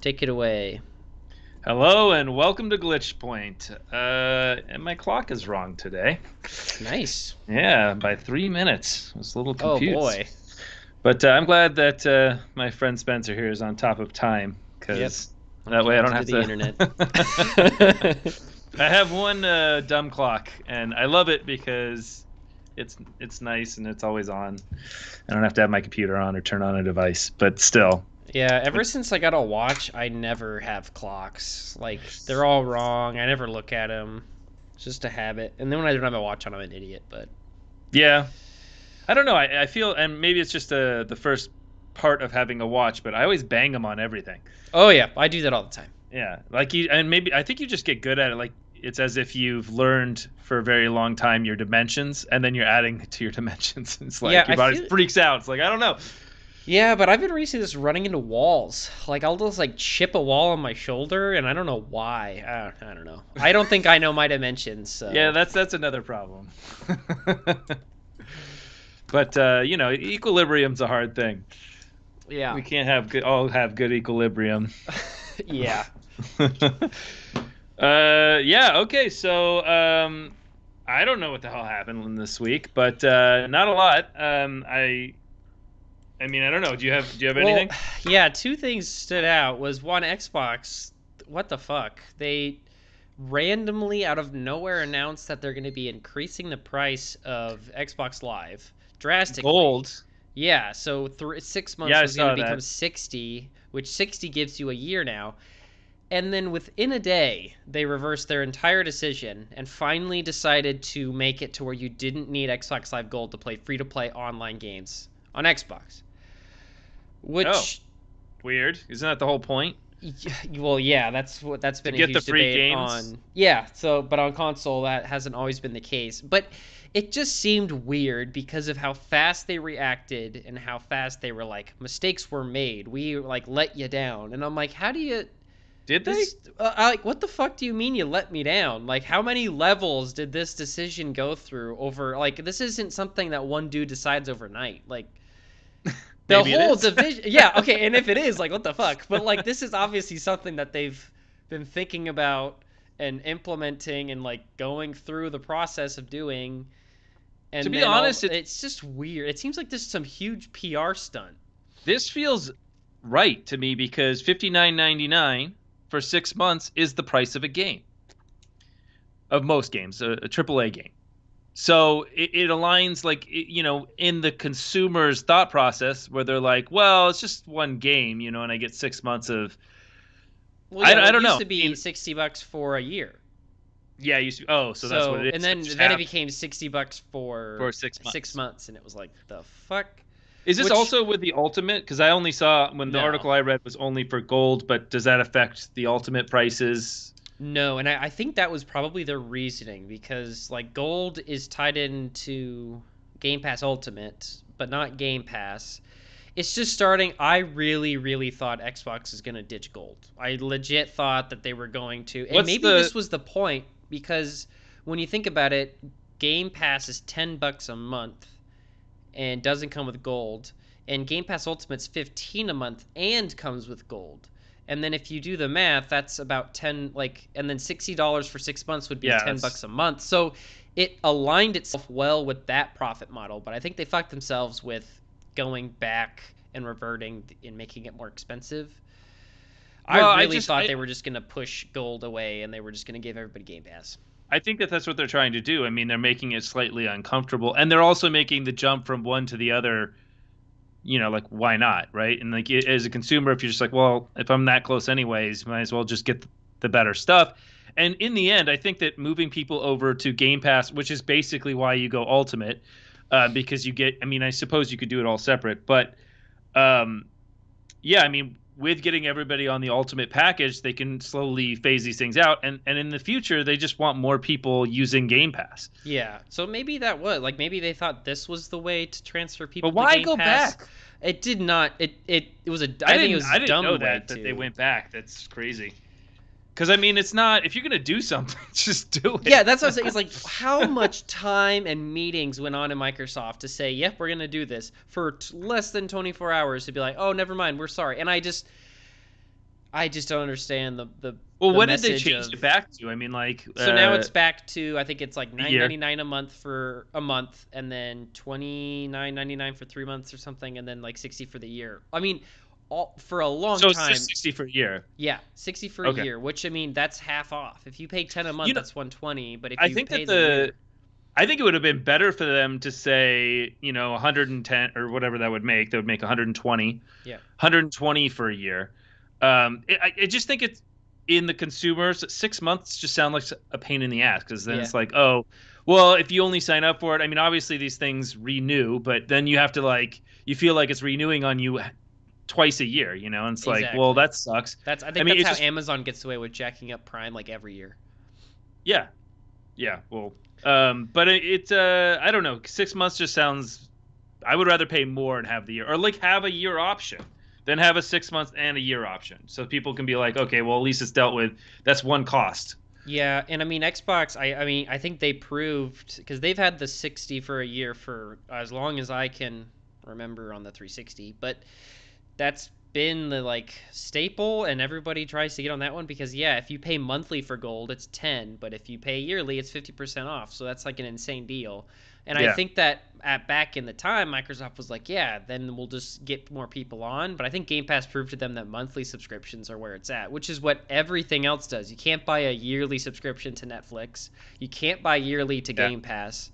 Take it away. Hello and welcome to Glitch Point. And my clock is wrong today. Nice. Yeah, by 3 minutes. I was a little Oh confused. boy. But I'm glad that my friend Spencer here is on top of time, because that way I don't have to. The internet. I have one dumb clock, and I love it because it's nice and it's always on. I don't have to have my computer on or turn on a device, but still. Yeah, ever since I got a watch, I never have clocks. Like, they're all wrong. I never look at them. It's just a habit. And then when I don't have a watch on, I'm an idiot, but... Yeah. I don't know. I feel, and maybe it's just the first part of having a watch, but I always bang them on everything. Oh, yeah. I do that all the time. Yeah. Like, I think you just get good at it. Like, it's as if you've learned for a very long time your dimensions, and then you're adding to your dimensions. It's like your body freaks out. It's like, I don't know. Yeah, but I've been recently just running into walls. Like, I'll just, like, chip a wall on my shoulder, and I don't know why. I don't know. I don't think I know my dimensions, so... Yeah, that's another problem. But, equilibrium's a hard thing. Yeah. We can't all have good equilibrium. Yeah. Yeah, okay, so, I don't know what the hell happened this week, but, not a lot. I mean, I don't know. Do you have anything? Yeah, two things stood out. Was one, Xbox. What the fuck? They randomly out of nowhere announced that they're going to be increasing the price of Xbox Live drastically. Gold. Yeah, so 6 months was going to become 60, which 60 gives you a year now. And then within a day, they reversed their entire decision and finally decided to make it to where you didn't need Xbox Live Gold to play free-to-play online games on Xbox. Which weird. Isn't that the whole point? Well, yeah, that's been a huge debate on. Yeah, but on console that hasn't always been the case. But it just seemed weird because of how fast they reacted and how fast they were like, mistakes were made. We like let you down. And I'm like, how do you Did they? Like, what the fuck do you mean you let me down? Like, how many levels did this decision go through over? Like, this isn't something that one dude decides overnight. Like, the whole division. Yeah, okay, and if it is, like, what the fuck? But, like, this is obviously something that they've been thinking about and implementing and, like, going through the process of doing. And to be honest, it's just weird. It seems like this is some huge PR stunt. This feels right to me because $59.99 for 6 months is the price of a game. Of most games, a AAA game. So it aligns, like, in the consumer's thought process where they're like, well, it's just one game, and I get 6 months of... Well, yeah, I don't know. It used to be $60 for a year. Yeah, it used to. Oh, so that's what it is. And then it became $60 for 6 months. 6 months, and it was like, the fuck? Is this also with the Ultimate? Because I only saw when the article I read was only for Gold, but does that affect the Ultimate prices? No, and I think that was probably their reasoning because, like, Gold is tied into Game Pass Ultimate, but not Game Pass. It's just starting. I really, really thought Xbox was going to ditch Gold. I legit thought that they were going to. And this was the point because when you think about it, Game Pass is $10 a month and doesn't come with Gold. And Game Pass Ultimate's $15 a month and comes with Gold. And then if you do the math, that's about 10, like, and then $60 for 6 months would be $10 a month. So it aligned itself well with that profit model. But I think they fucked themselves with going back and reverting and making it more expensive. Well, I really thought they were just going to push Gold away and they were just going to give everybody Game Pass. I think that's what they're trying to do. I mean, they're making it slightly uncomfortable. And they're also making the jump from one to the other, like, why not, right? And, like, as a consumer, if you're just like, well, if I'm that close anyways, might as well just get the better stuff. And in the end, I think that moving people over to Game Pass, which is basically why you go Ultimate, because you get, I mean, I suppose you could do it all separate, but yeah, I mean, with getting everybody on the Ultimate package, they can slowly phase these things out. And in the future, they just want more people using Game Pass. Yeah. So maybe that was, like, maybe they thought this was the way to transfer people to Game Pass. But why go back? It did not. It was a, I think it was a dumb way to. I didn't know that they went back. That's crazy. Because, I mean, it's not, if you're going to do something, just do it. Yeah, that's what I'm saying. It's like, how much time and meetings went on in Microsoft to say, yep, we're going to do this for less than 24 hours to be like, oh, never mind, we're sorry. And I just, I just don't understand Well, the what did they message change of. it back to? I mean, like So now it's back to, I think it's like a year. $9.99 a month for a month, and then $29.99 for 3 months or something, and then like 60 for the year. I mean, for a long So it's just time. 60 for a year. Yeah, 60 for a Okay. year, which I mean that's half off. If you pay 10 a You month, know, that's 120, but if I you think pay that the year, I think it would have been better for them to say, 110 or whatever that would make. That would make 120, yeah, 120 for a year. I just think it's in the consumers. 6 months just sound like a pain in the ass because then yeah, it's like, oh, well, if you only sign up for it, I mean, obviously these things renew, but then you have to you feel like it's renewing on you twice a year, and it's like, well, exactly. that sucks. I I think mean, that's it's how just, Amazon gets away with jacking up Prime like every year. yeah, yeah. Well, but I don't know. 6 months just sounds. I would rather pay more and have the year, or like have a year option, than have a 6 months and a year option, so people can be like, okay, well, at least it's dealt with. That's one cost. Yeah, and I mean Xbox, I mean I think they proved because they've had the 60 for a year for as long as I can remember on the 360, but that's been the like staple and everybody tries to get on that one because yeah, if you pay monthly for gold it's 10, but if you pay yearly it's 50% off, so that's like an insane deal. And I Yeah, think that at back in the time Microsoft was like, yeah, then we'll just get more people on, but I think Game Pass proved to them that monthly subscriptions are where it's at, which is what everything else does. You can't buy a yearly subscription to Netflix, you can't buy yearly to yeah, Game Pass.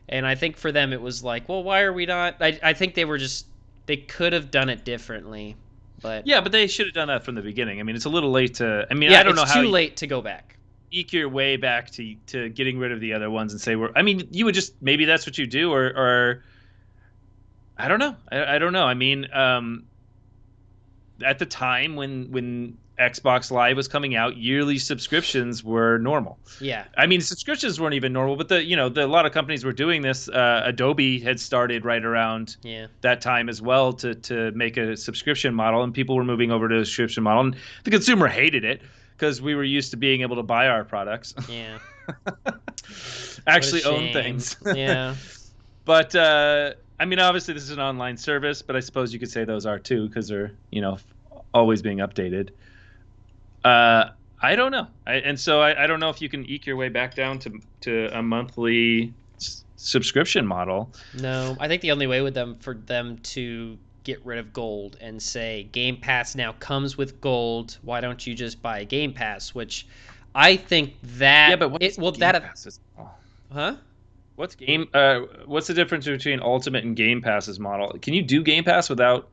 And I think for them it was like, well, why are we not? I think they were just, they could have done it differently, but yeah. But they should have done that from the beginning. I mean, it's a little late to. I mean, yeah, I don't know it's how too you late to go back. eke your way back to getting rid of the other ones and say we're. I mean, you would just maybe that's what you do, or I don't know. I don't know. I mean, at the time when Xbox Live was coming out, yearly subscriptions were normal. Yeah, I mean, subscriptions weren't even normal, but the a lot of companies were doing this. Adobe had started right around yeah, that time as well to make a subscription model, and people were moving over to a subscription model, and the consumer hated it because we were used to being able to buy our products, yeah. What a actually own shame. things. Yeah, But I mean, obviously this is an online service, but I suppose you could say those are too because they're always being updated. I don't know, and so I don't know if you can eke your way back down to a monthly subscription model. no, I think the only way with them for them to get rid of gold and say Game Pass now comes with gold, why don't you just buy Game Pass? Which I think Yeah, that but what it is will Game that Pass's model? huh? What's the difference between Ultimate and Game Pass's model? Can you do Game Pass without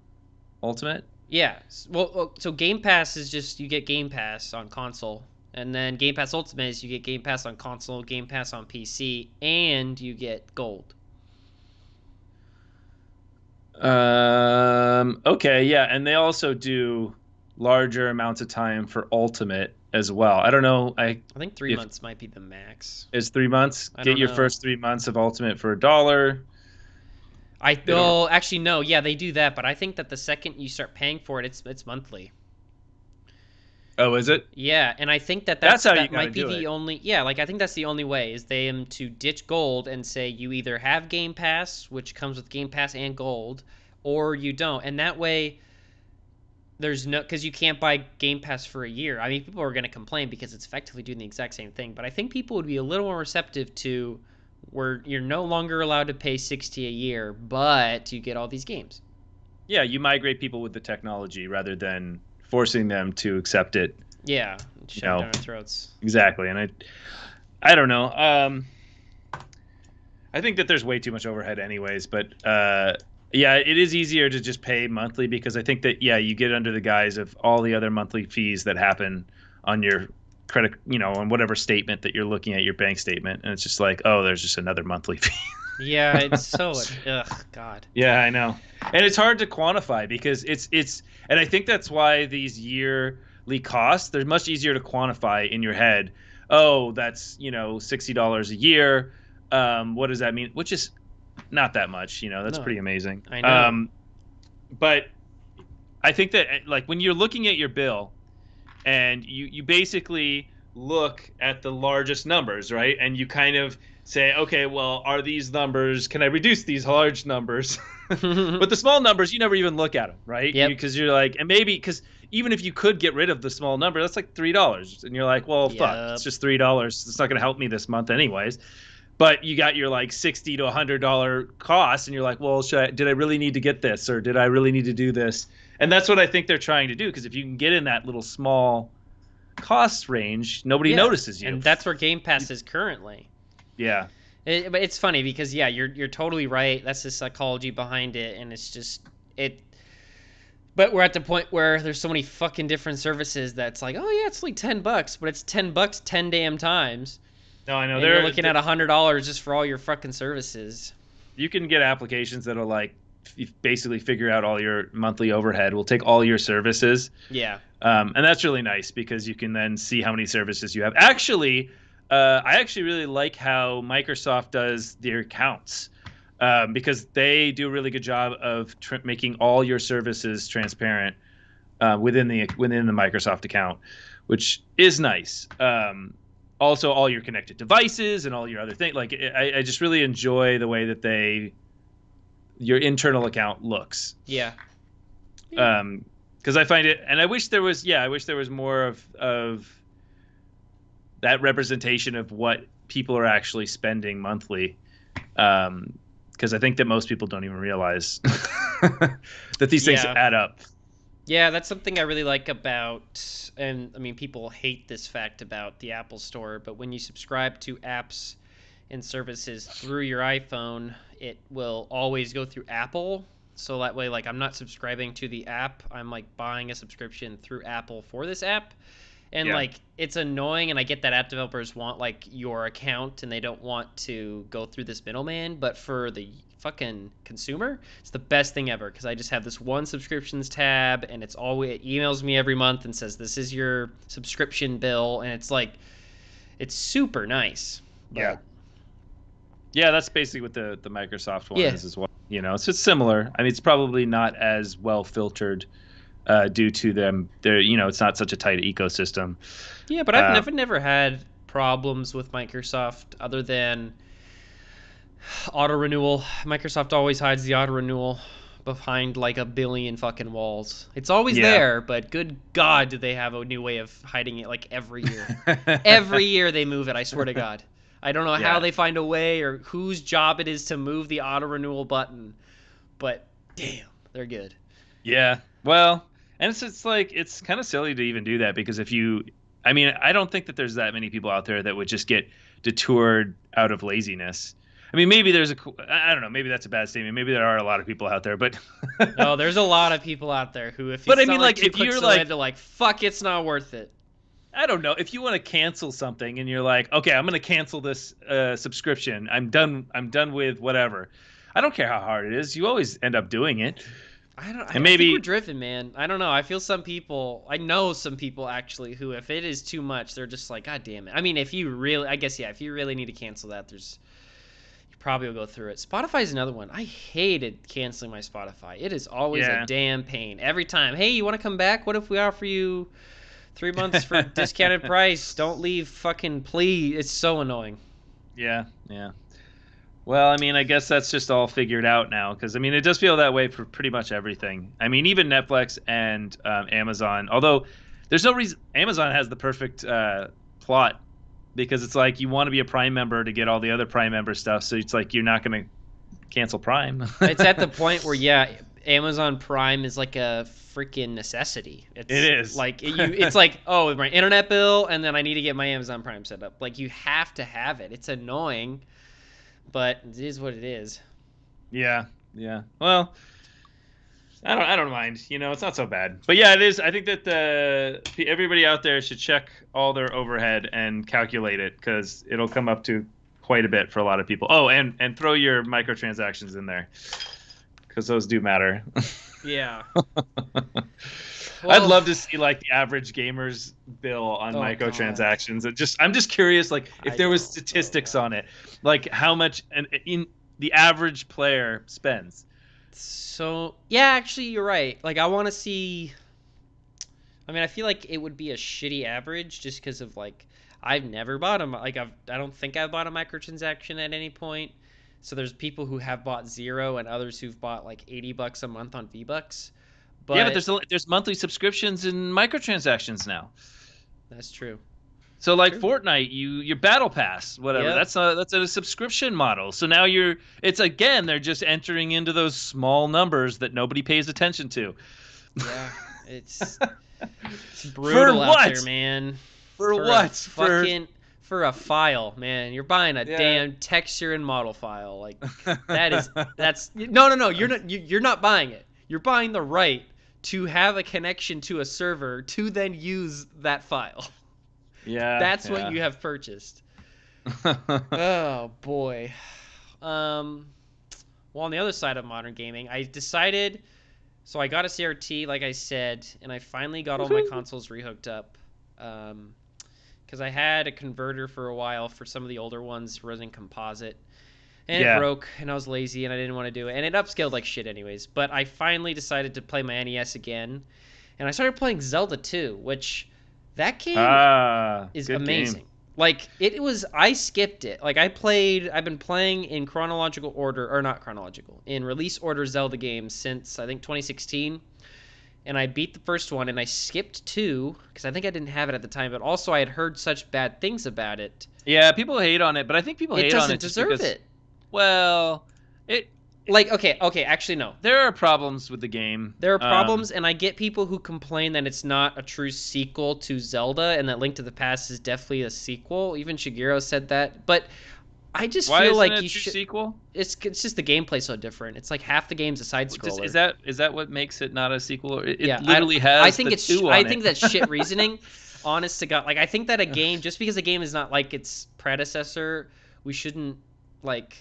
Ultimate? Yeah. So Game Pass is just you get Game Pass on console, and then Game Pass Ultimate is you get Game Pass on console, Game Pass on PC, and you get gold. Okay, yeah, and they also do larger amounts of time for Ultimate as well. I don't know. I think three If months might be the max. it's 3 months, I get don't your know. first 3 months of Ultimate for $1. I They don't. oh actually no, yeah they do that, but I think that the second you start paying for it, it's monthly. Oh, is it? Yeah, and I think that That's how you that got to might be do the it. only, yeah, like I think that's the only way is them to ditch gold and say you either have Game Pass, which comes with Game Pass and gold, or you don't. And that way there's no, because you can't buy Game Pass for a year. I mean, people are going to complain because it's effectively doing the exact same thing, but I think people would be a little more receptive to where you're no longer allowed to pay 60 a year, but you get all these games. Yeah, you migrate people with the technology rather than forcing them to accept it. Yeah, You shove it know down our throats. exactly, and I don't know. I think that there's way too much overhead, anyways. But yeah, it is easier to just pay monthly because I think that you get under the guise of all the other monthly fees that happen on your credit, on whatever statement that you're looking at, your bank statement, and it's just like, oh, there's just another monthly fee. Yeah, it's so, ugh, God. Yeah, I know. And it's hard to quantify because and I think that's why these yearly costs, they're much easier to quantify in your head. Oh, that's, $60 a year. What does that mean? Which is not that much, that's No, pretty amazing. I know. But I think that like when you're looking at your bill and you basically look at the largest numbers, right? And you kind of say, okay, well, are these numbers, can I reduce these large numbers? But the small numbers, you never even look at them, right? Yep. Because you're like, and maybe because even if you could get rid of the small number, that's like $3, and you're like, well, fuck, Yep. it's just $3. It's not going to help me this month anyways. But you got your like $60 to $100 cost, and you're like, well, did I really need to get this, or did I really need to do this? And that's what I think they're trying to do, because if you can get in that little small cost range, nobody notices you. And that's where Game Pass is currently. Yeah. But it's funny because you're totally right. That's the psychology behind it, and it's just it. But we're at the point where there's so many fucking different services that's like, oh yeah, it's like $10, but it's $10 10 damn times. No, I know. And you're looking at $100 just for all your fucking services. You can get applications that'll like basically figure out all your monthly overhead. We'll take all your services. Yeah. And that's really nice because you can then see how many services you have. Actually, I actually really like how Microsoft does their accounts, because they do a really good job of making all your services transparent within the Microsoft account, which is nice. Also, all your connected devices and all your other things. Like, I just really enjoy the way that your internal account looks. Yeah. Because I find it, and I wish there was more of that representation of what people are actually spending monthly. Because I think that most people don't even realize that these things add up. Yeah, that's something I really like about, and I mean, people hate this fact about the Apple Store, but when you subscribe to apps and services through your iPhone, it will always go through Apple. So that way, like, I'm not subscribing to the app. I'm like buying a subscription through Apple for this app. And like, it's annoying, and I get that app developers want like your account and they don't want to go through this middleman, but for the fucking consumer, it's the best thing ever, because I just have this one subscriptions tab, and it emails me every month and says this is your subscription bill, and it's like, it's super nice. But, yeah, that's basically what the Microsoft one is as well. You know, so it's similar. I mean, it's probably not as well filtered due to them. It's not such a tight ecosystem. Yeah, but I've never had problems with Microsoft other than auto renewal. Microsoft always hides the auto renewal behind like a billion fucking walls. It's always there, but good God, do they have a new way of hiding it like every year. Every year they move it, I swear to God. I don't know how they find a way or whose job it is to move the auto renewal button, but damn, they're good. Yeah, well, and it's like, it's kind of silly to even do that, because I don't think that there's that many people out there that would just get detoured out of laziness. I mean, maybe I don't know, maybe that's a bad statement. Maybe there are a lot of people out there, but no, there's a lot of people out there who, if you're like, fuck, it's not worth it. I don't know. If you want to cancel something and you're like, okay, I'm going to cancel this subscription. I'm done with whatever. I don't care how hard it is. You always end up doing it. I think we're driven, man. I don't know. I know some people actually who, if it is too much, they're just like, God damn it. I mean, if you really need to cancel that, you probably will go through it. Spotify's another one. I hated canceling my Spotify. It is always a damn pain. Every time, hey, you want to come back? What if we offer you 3 months for discounted price? Don't leave, fucking please. It's so annoying. Yeah. Well, I mean, I guess that's just all figured out now, because I mean, it does feel that way for pretty much everything. I mean, even Netflix and Amazon, although there's no reason. Amazon has the perfect plot, because it's like you want to be a Prime member to get all the other Prime member stuff, so it's like you're not going to cancel Prime. It's at the point where Amazon Prime is like a freaking necessity. It is. Like it's like, oh, my internet bill, and then I need to get my Amazon Prime set up. Like, you have to have it. It's annoying, but it is what it is. Yeah. Well, I don't mind. It's not so bad. But yeah, it is. I think that everybody out there should check all their overhead and calculate it, because it'll come up to quite a bit for a lot of people. Oh, and throw your microtransactions in there, because those do matter. Yeah. I'd love to see like the average gamer's bill on microtransactions. I'm just curious, like, if there was statistics on it, like how much in the average player spends. So yeah, actually, you're right. Like, I want to see. I mean, I feel like it would be a shitty average just because of like, I've never bought them. Like, I don't think I've bought a microtransaction at any point. So there's people who have bought zero and others who've bought like $80 a month on V-Bucks. Yeah, but But there's monthly subscriptions and microtransactions now. that's true. So like True. Fortnite, your battle pass, whatever, Yep. that's a subscription model. So now it's again they're just entering into those small numbers that nobody pays attention to. Yeah. It's For brutal out there, what? man. For For a what? For fucking for a file, man. You're buying a yeah. damn texture and model file. Like that's no. You're not buying it. You're buying the right to have a connection to a server to then use that file. Yeah, That's what yeah. you have purchased. Oh boy. Um well, on the other side of modern gaming, I decided so I got a CRT like I said, and I finally got all my Woohoo. consoles rehooked up. Because I had a converter for a while for some of the older ones running composite, and it Yeah. broke, and I was lazy, and I didn't want to do it, and it upscaled like shit anyways. But I finally decided to play my NES again, and I started playing Zelda 2, which that game Ah, is good game. amazing. Like I skipped it. Like I've been playing in chronological order, or not chronological, in release order Zelda games since I think 2016, and I beat the first one, and I skipped two because I think I didn't have it at the time, but also I had heard such bad things about it. Yeah, people hate on it, but I think people It hate on doesn't it just deserve because, it. well, it Like, okay, actually no. there are problems with the game. There are problems, and I get people who complain that it's not a true sequel to Zelda, and that Link to the Past is definitely a sequel. Even Shigeru said that, but I just Why feel isn't it like a you true should. sequel? It's just the gameplay's so different. It's like half the game's a side Is scroller. that what makes it not a sequel? It Yeah, I literally I has think the it's two I on think it. that's shit reasoning. Honest to God, like I think that a game just because a game is not like its predecessor, we shouldn't like.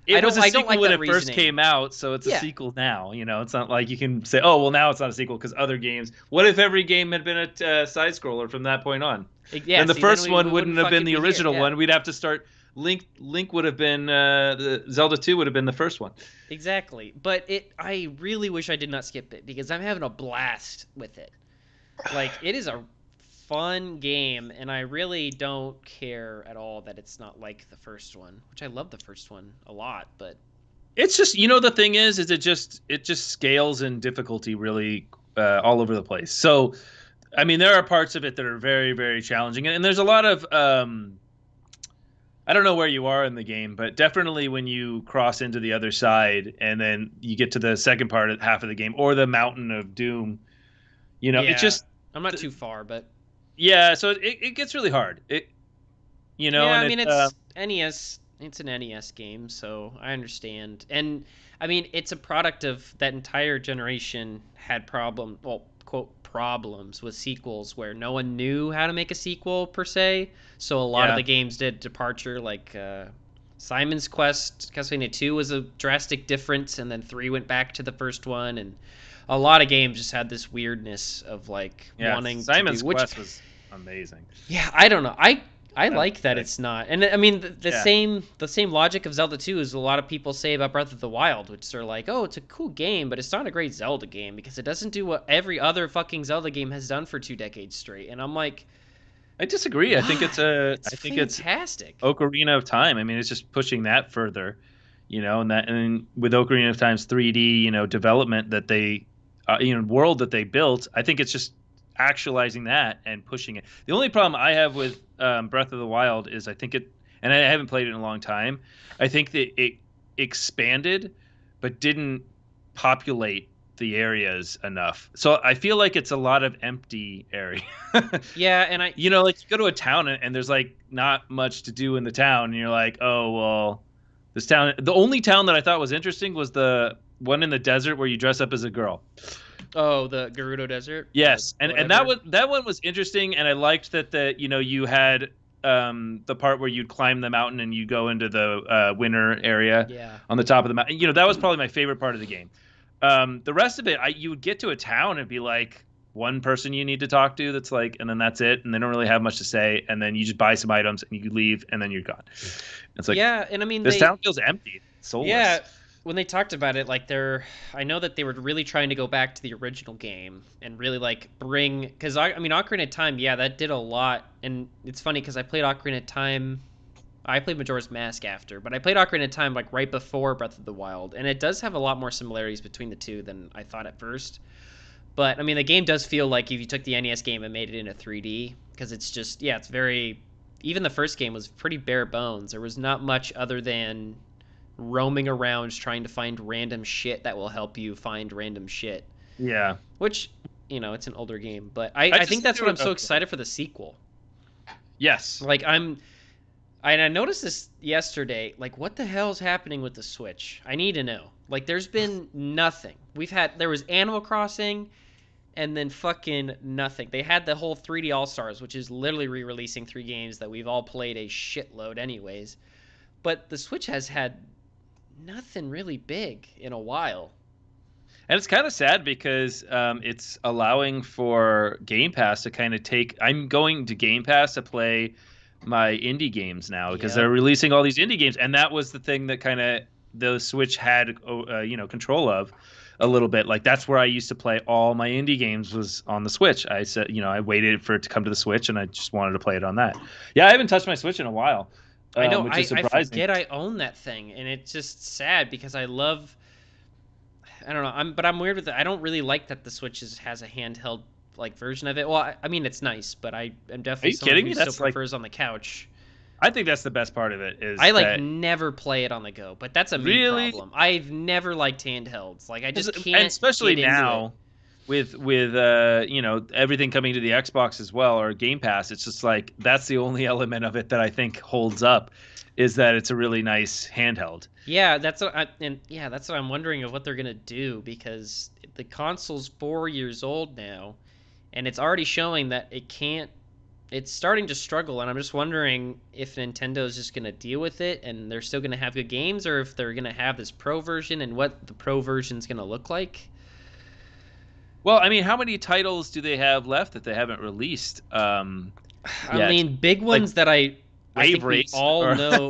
It was a I don't sequel like when that it first reasoning. came out, so it's a Yeah, sequel now. It's not like you can say, "Oh, well, now it's not a sequel" because other games. What if every game had been a side scroller from that point on? yeah. Then the See, then first we one wouldn't wouldn't have been fucking the be here. original Yeah. one. We'd have to start. Link would have been the Zelda 2 would have been the first one. Exactly. But I really wish I did not skip it because I'm having a blast with it. Like it is a fun game and I really don't care at all that it's not like the first one, which I love the first one a lot, but It's just the thing is it just scales in difficulty really all over the place. So I mean there are parts of it that are very very challenging, and there's a lot of I don't know where you are in the game, but definitely when you cross into the other side and then you get to the second part of half of the game or the Mountain of Doom, it yeah, just I'm not too far, but yeah, so it gets really hard. yeah, And I it mean it's NES, it's an NES game, so I understand. And I mean it's a product of that entire generation had well, quote problems with sequels where no one knew how to make a sequel per se. So a lot of yeah, the games did departure like Simon's Quest, Castlevania 2 was a drastic difference and then 3 went back to the first one and a lot of games just had this weirdness of like yeah. wanting to Simon's do which Quest was amazing. yeah, I don't know. I I have like to that say. it's not. And I mean Yeah. the same logic of Zelda 2 is a lot of people say about Breath of the Wild, which are like, "Oh, it's a cool game, but it's not a great Zelda game because it doesn't do what every other fucking Zelda game has done for 2 decades straight." And I'm like, I disagree. "Why? It's I think it's fantastic." Ocarina of Time. I mean, it's just pushing that further, and with Ocarina of Time's 3D, development that they, world that they built. I think it's just actualizing that and pushing it. The only problem I have with Breath of the Wild is I think and I haven't played it in a long time. I think that it expanded, but didn't populate the areas enough. So I feel like it's a lot of empty area. Yeah, and Like you go to a town and there's like not much to do in the town, and you're like, oh well, this town. The only town that I thought was interesting was the one in the desert where you dress up as a girl. oh, the Gerudo Desert, Yes, and whatever. that one was interesting, and I liked that you had the part where you'd climb the mountain and you go into the winter area Yeah. on the top of the mountain. That was probably my favorite part of the game. The rest of it, you would get to a town and be like one person you need to talk to that's like, and then that's it, and they don't really have much to say, and then you just buy some items and you leave, and then you're gone. It's like Yeah, and I mean this town feels empty, yeah, soulless. when they talked about it, like I know that they were really trying to go back to the original game and really like because I mean, Ocarina of Time, yeah, that did a lot, and it's funny because I played Ocarina of Time, I played Majora's Mask after, but I played Ocarina of Time like right before Breath of the Wild, and it does have a lot more similarities between the two than I thought at first. But I mean, the game does feel like if you took the NES game and made it into 3D, because it's just it's very. Even the first game was pretty bare bones. There was not much other than roaming around trying to find random shit that will help you find random shit. Yeah. Which, it's an older game, but I think that's what I'm so excited for the sequel. Yes. Like I noticed this yesterday. Like, what the hell is happening with the Switch? I need to know. Like, there's been nothing. There was Animal Crossing, and then fucking nothing. They had the whole 3D All-Stars, which is literally re-releasing 3 games that we've all played a shitload anyways. But the Switch has had nothing really big in a while. And it's kind of sad because it's allowing for Game Pass to kind of take. I'm going to Game Pass to play my indie games now because they're releasing all these indie games, and that was the thing that kind of the Switch had control of a little bit. Like, that's where I used to play all my indie games, was on the Switch. I said, I waited for it to come to the Switch, and I just wanted to play it on that. Yeah, I haven't touched my Switch in a while. I know. Which is I surprising. forget I own that thing, and it's just sad because I love. I don't know. I'm weird with it. I don't really like that the Switch has a handheld version of it. Well, I mean, it's nice, but I am definitely someone who still prefers on the couch. I think that's the best part of it. Is I never play it on the go, but that's a me problem. I've never liked handhelds. Like, I just can't. And especially now, with everything coming to the Xbox as well, or Game Pass, it's just like that's the only element of it that I think holds up, is that it's a really nice handheld. Yeah, that's what I'm wondering of what they're gonna do, because the console's 4 years old now, and it's already showing that it can't. It's starting to struggle, and I'm just wondering if Nintendo's just gonna deal with it, and they're still gonna have good games, or if they're gonna have this Pro version, and what the Pro version's gonna look like. Well, I mean, how many titles do they have left that they haven't released? I mean, big ones that I think we all know.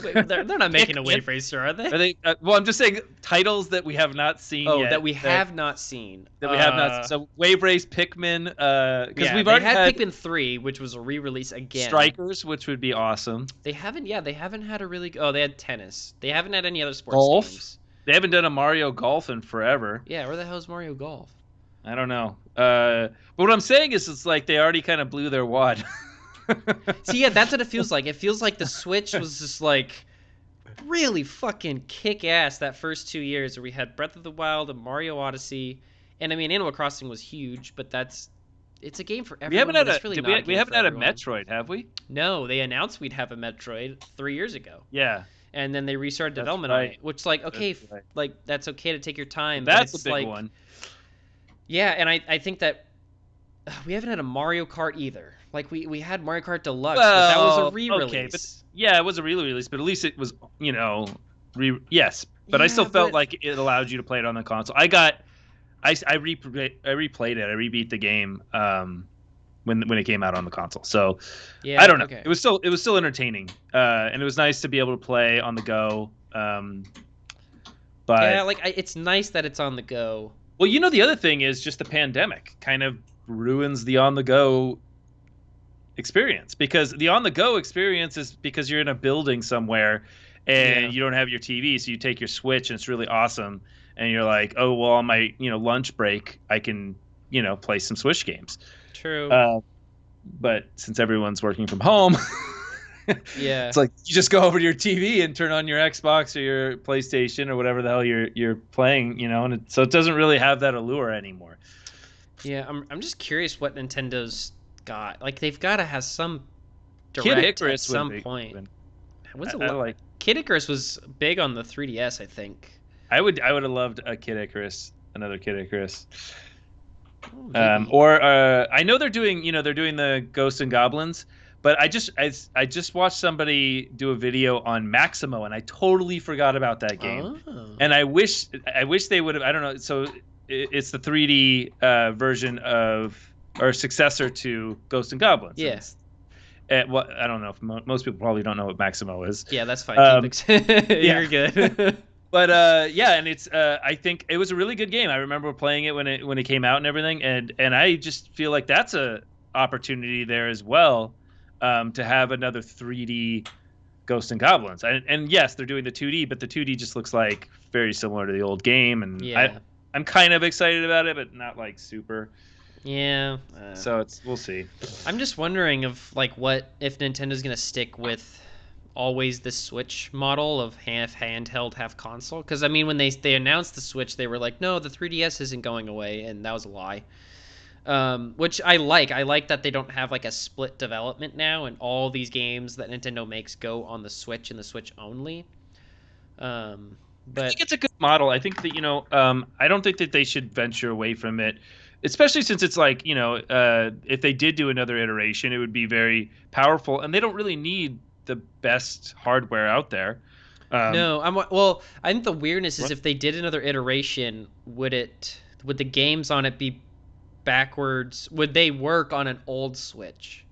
They're not making a Wave Racer, are they? Are they? Well, I'm just saying titles that we have not seen yet. That we have not seen. That we have not. So Wave Race, Pikmin. Because we've already had Pikmin 3, which was a re-release again. Strikers, which would be awesome. They haven't had a really. Oh, they had tennis. They haven't had any other sports games. They haven't done a Mario Golf in forever. Yeah, where the hell is Mario Golf? I don't know. But what I'm saying is, it's like they already kind of blew their wad. See, yeah, that's what it feels like. It feels like the Switch was just really fucking kick ass that first 2 years, where we had Breath of the Wild and Mario Odyssey, and I mean, Animal Crossing was huge, but it's a game for everyone. We haven't had a Metroid, have we? No, they announced we'd have a Metroid 3 years ago. Yeah. And then they restarted development on it, which okay, that's okay to take your time. That's a big one. Yeah, and I think that we haven't had a Mario Kart either. Like, we had Mario Kart Deluxe, but that was a re-release. Okay, but it was a re-release, but at least it was, yes. But I still felt like it allowed you to play it on the console. I replayed it. I rebeat the game when it came out on the console. So I don't know. Okay. It was still entertaining, and it was nice to be able to play on the go. But yeah, it's nice that it's on the go. Well, the other thing is just the pandemic kind of ruins the on the go experience, because the on the go experience is because you're in a building somewhere and you don't have your TV, so you take your Switch and it's really awesome, and you're like, oh well, on my lunch break I can play some Switch games. True. But since everyone's working from home, it's like you just go over to your TV and turn on your Xbox or your PlayStation or whatever the hell you're playing, and so it doesn't really have that allure anymore. Yeah, I'm just curious what Nintendo's got. Like, they've got to have some direct at some point. Kid Icarus was big on the 3DS, I think. I would have loved a Kid Icarus, another Kid Icarus. I know they're doing the Ghosts and Goblins, but I just watched somebody do a video on Maximo, and I totally forgot about that game. Oh. And I wish they would have. I don't know. So it's the 3D version of, or successor to, Ghosts and Goblins. Yes. I don't know if most people probably don't know what Maximo is. Yeah, that's fine. You're good. But and it's I think it was a really good game. I remember playing it when it came out and everything, and I just feel like that's a opportunity there as well, to have another 3D Ghosts and Goblins. And yes, they're doing the 2D, but the 2D just looks like very similar to the old game, and I'm kind of excited about it, but not like super. Yeah. So we'll see. I'm just wondering of like what if Nintendo's gonna stick with always the Switch model of half handheld, half console. Because I mean, when they announced the Switch, they were like, no, the 3DS isn't going away, and that was a lie. Which I like. I like that they don't have like a split development now, and all these games that Nintendo makes go on the Switch and the Switch only. I But think it's a good model. I think that I don't think that they should venture away from it, especially since it's like if they did do another iteration, it would be very powerful, and they don't really need the best hardware out there. Um, no, well. I think the weirdness is What? if they did another iteration, would the games on it be backwards? Would they work on an old Switch?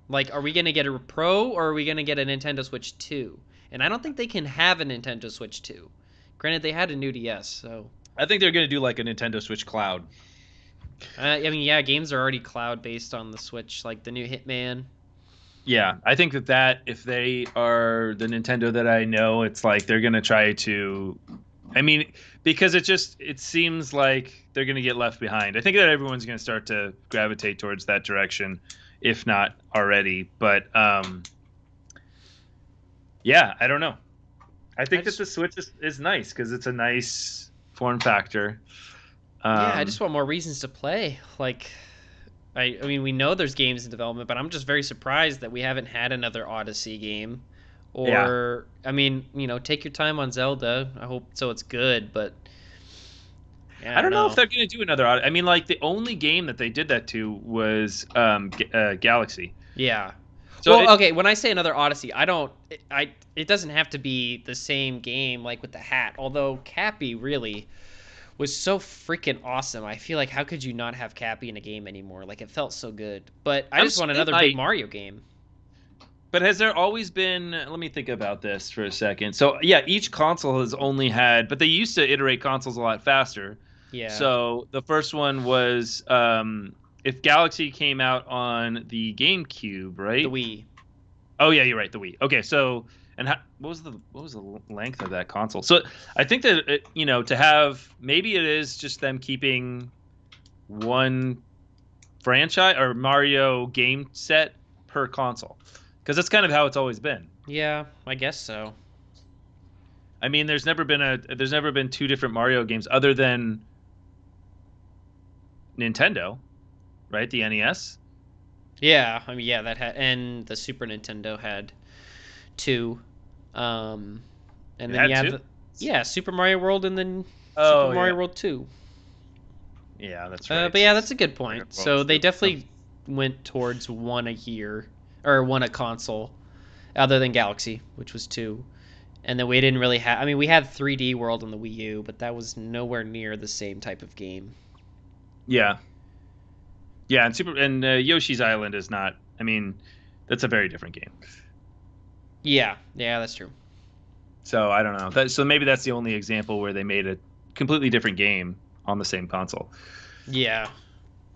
Like, are we gonna get a Pro or are we gonna get a Nintendo Switch 2? And I don't think they can have a Nintendo Switch 2. Granted, they had a new DS, so I think they're going to do like a Nintendo Switch Cloud. I mean, yeah, games are already cloud based on the Switch, like the new Hitman. Yeah, I think that if they are the Nintendo that I know, it's like they're going to try to. I mean, because it seems like they're going to get left behind. I think that everyone's going to start to gravitate towards that direction, if not already. But yeah, I don't know. I think that the Switch is nice because it's a nice form factor. Yeah, I Um, just want more reasons to play. Like, I mean, we know there's games in development, but I'm just very surprised that we haven't had another Odyssey game. yeah, Or, I mean, take your time on Zelda. I hope so. It's good, but yeah, I I don't don't know if know. they're going to do another. I mean, like the only game that they did that to was Galaxy. Yeah. So Well, okay. When I say another Odyssey, I don't. It doesn't have to be the same game like with the hat. Although Cappy really was so freaking awesome. I feel like how could you not have Cappy in a game anymore? Like it felt so good. But I just want it another big might, Mario game. but has there always been? Let me think about this for a second. So yeah, each console has only had, but they used to iterate consoles a lot faster. Yeah. So the first one was if Galaxy came out on the GameCube, The right? Wii. Oh yeah, you're right. The Wii. Okay, so and what was the length of that console? So I think that to have maybe it is just them keeping one franchise or Mario game set per console because that's kind of how it's always been. Yeah, I guess so. I mean, there's never been two different Mario games other than Nintendo, right? The NES. Yeah, I mean, yeah, that had and the Super Nintendo had two, um, and It then you had have two. yeah Super Mario World and then Super Oh yeah, Mario World 2. yeah, that's right. But yeah, that's a good Mario point. World So they 2. Oh. definitely went towards one a year or one a console, other than Galaxy, which was two. And then we didn't really have. I mean, we had 3D World on the Wii U, but that was nowhere near the same type of game. Yeah, yeah, and Yoshi's Island is not. I mean, that's a very different game. Yeah, yeah, that's true. So I don't know. So maybe that's the only example where they made a completely different game on the same console. Yeah,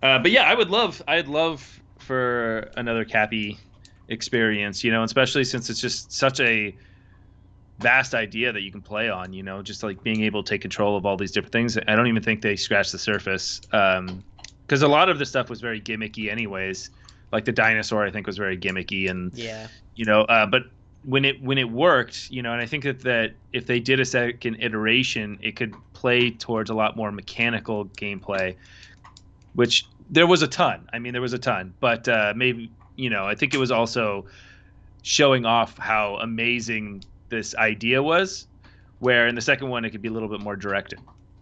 But yeah, I'd love for another Cappy experience, especially since it's just such a vast idea that you can play on, just like being able to take control of all these different things. I don't even think they scratched the surface. Because a lot of the stuff was very gimmicky anyways. Like the dinosaur, I think was very gimmicky and, yeah, but when it worked, and I think that if they did a second iteration, it could play towards a lot more mechanical gameplay, which there was a ton. I mean, there was a ton, but maybe I think it was also showing off how amazing this idea was. Where in the second one, it could be a little bit more directed.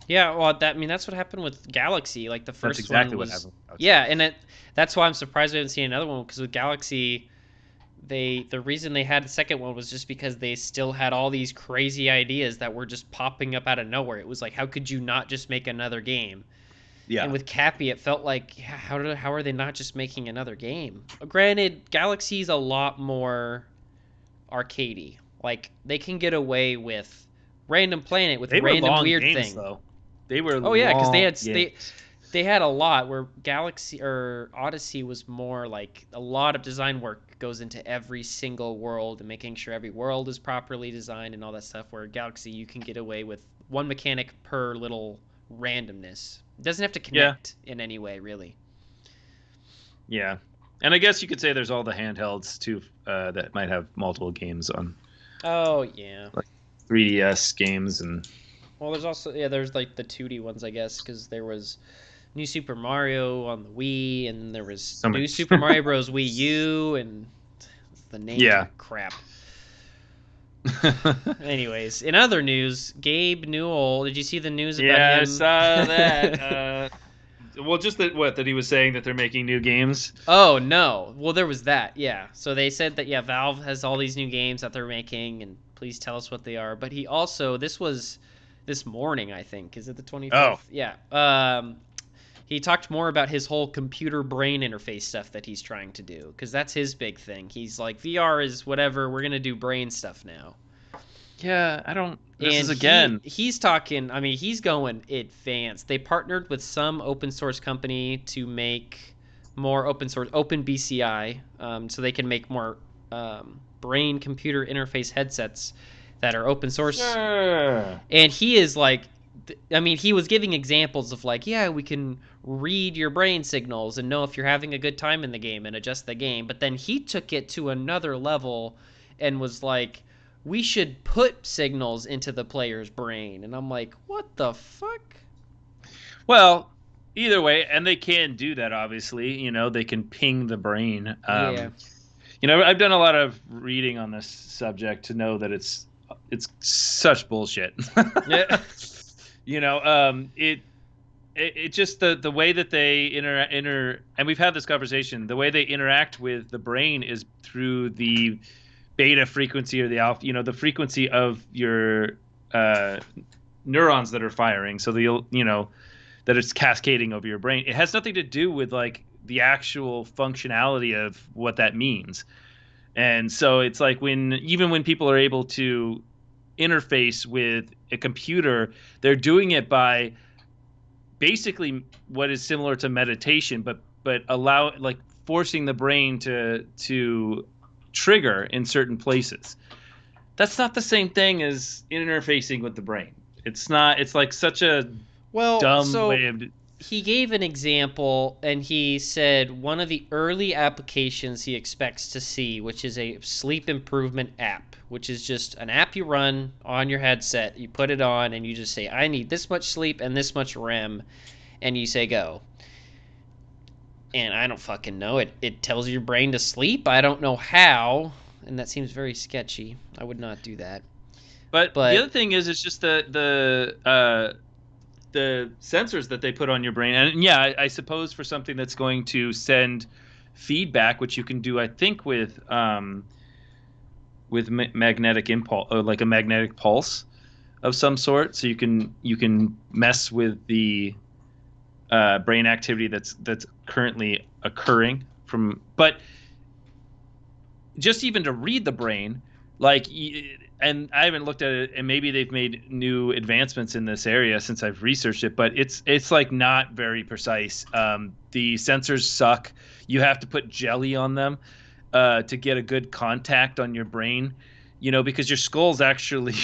yeah. Well, I mean, that's what happened with Galaxy. Like the That's first one exactly what was, happened. yeah, and that's why I'm surprised we haven't seen another one because with Galaxy, the reason they had the second one was just because they still had all these crazy ideas that were just popping up out of nowhere. It was like, how could you not just make another game? And Yeah, with Cappy, it felt like, yeah, how are they not just making another game? Granted, Galaxy's a lot more arcadey. Like they can get away with random planet with they were random long weird games thing. though. They were Oh yeah, because long games. they had a lot where Galaxy or Odyssey was more like a lot of design work goes into every single world and making sure every world is properly designed and all that stuff. Where Galaxy you can get away with one mechanic per little randomness. It doesn't have to Yeah. connect in any way, really. Yeah. And I guess you could say there's all the handhelds too that might have multiple games on, Oh yeah. like 3DS games and Well, there's also there's like the 2D ones, I guess, because there was New Super Mario on the Wii, and there was so many. New Super Mario Bros. Wii U, and the names Yeah. are crap. Anyways, in other news, Gabe Newell. Did you see the news about Yeah, I him? saw that. Well, just that he was saying that they're making new games. Oh no. Well, there was that. Yeah. So they said that Valve has all these new games that they're making, and please tell us what they are. But he also this was this morning, I think. Is it the 25th? Oh. Yeah. He talked more about his whole computer brain interface stuff that he's trying to do, because that's his big thing. He's like, VR is whatever. We're gonna do brain stuff now. Yeah, I don't. This And is again. he's talking. I mean, he's going advanced. They partnered with some open source company to make more open source, Open BCI, so they can make more brain computer interface headsets that are open source. Sure. And he is like, I mean, he was giving examples of like, yeah, we can read your brain signals and know if you're having a good time in the game and adjust the game. But then he took it to another level and was like, we should put signals into the player's brain. And I'm like, what the fuck? Well, either way, and they can do that. Obviously, they can ping the brain. Yeah. I've done a lot of reading on this subject to know that it's such bullshit. Yeah. It just the way that they and we've had this conversation. The way they interact with the brain is through the beta frequency or the alpha, the frequency of your neurons that are firing. So that it's cascading over your brain. It has nothing to do with like the actual functionality of what that means. And so it's like even when people are able to interface with a computer, they're doing it by basically what is similar to meditation, but forcing the brain to trigger in certain places. That's not the same thing as interfacing with the brain. It's not. It's like such a dumb way of. He gave an example, and he said one of the early applications he expects to see, which is a sleep improvement app, which is just an app you run on your headset. You put it on, and you just say, I need this much sleep and this much REM, and you say go. And I don't fucking know. It tells your brain to sleep. I don't know how, and that seems very sketchy. I would not do that. But the other thing is, it's just the sensors that they put on your brain, and yeah, I suppose for something that's going to send feedback, which you can do, I think, with magnetic impulse, or like a magnetic pulse of some sort, so you can mess with the brain activity that's currently occurring but just even to read the brain, like. And I haven't looked at it, and maybe they've made new advancements in this area since I've researched it, but it's like not very precise. The sensors suck. You have to put jelly on them to get a good contact on your brain, because your skull's actually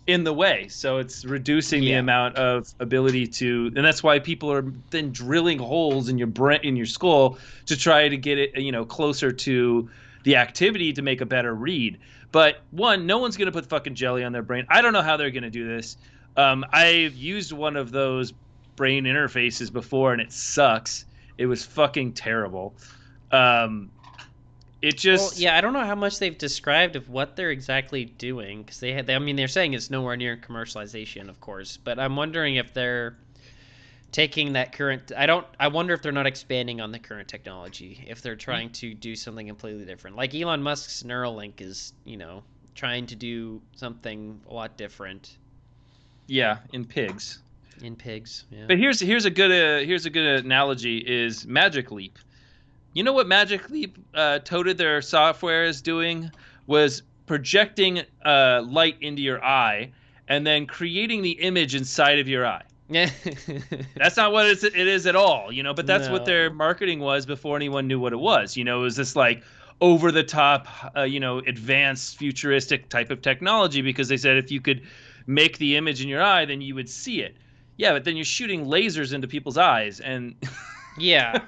in the way. So it's reducing the amount of ability to, and that's why people are then drilling holes in your brain, in your skull, to try to get it, closer to the activity to make a better read. But no one's going to put fucking jelly on their brain. I don't know how they're going to do this. I've used one of those brain interfaces before, and it sucks. It was fucking terrible. It just... I don't know how much they've described of what they're exactly doing, because they're saying it's nowhere near commercialization, of course. But I'm wondering if they're taking that current. I wonder if they're not expanding on the current technology, if they're trying to do something completely different. Like Elon Musk's Neuralink is, trying to do something a lot different. Yeah, in pigs. Yeah. But here's a good analogy is Magic Leap. You know what Magic Leap touted their software as doing was projecting light into your eye and then creating the image inside of your eye. Yeah. That's not what it is at all, but that's what their marketing was before anyone knew what it was. It was this like over the top, advanced futuristic type of technology, because they said if you could make the image in your eye, then you would see it. Yeah, but then you're shooting lasers into people's eyes, and Yeah,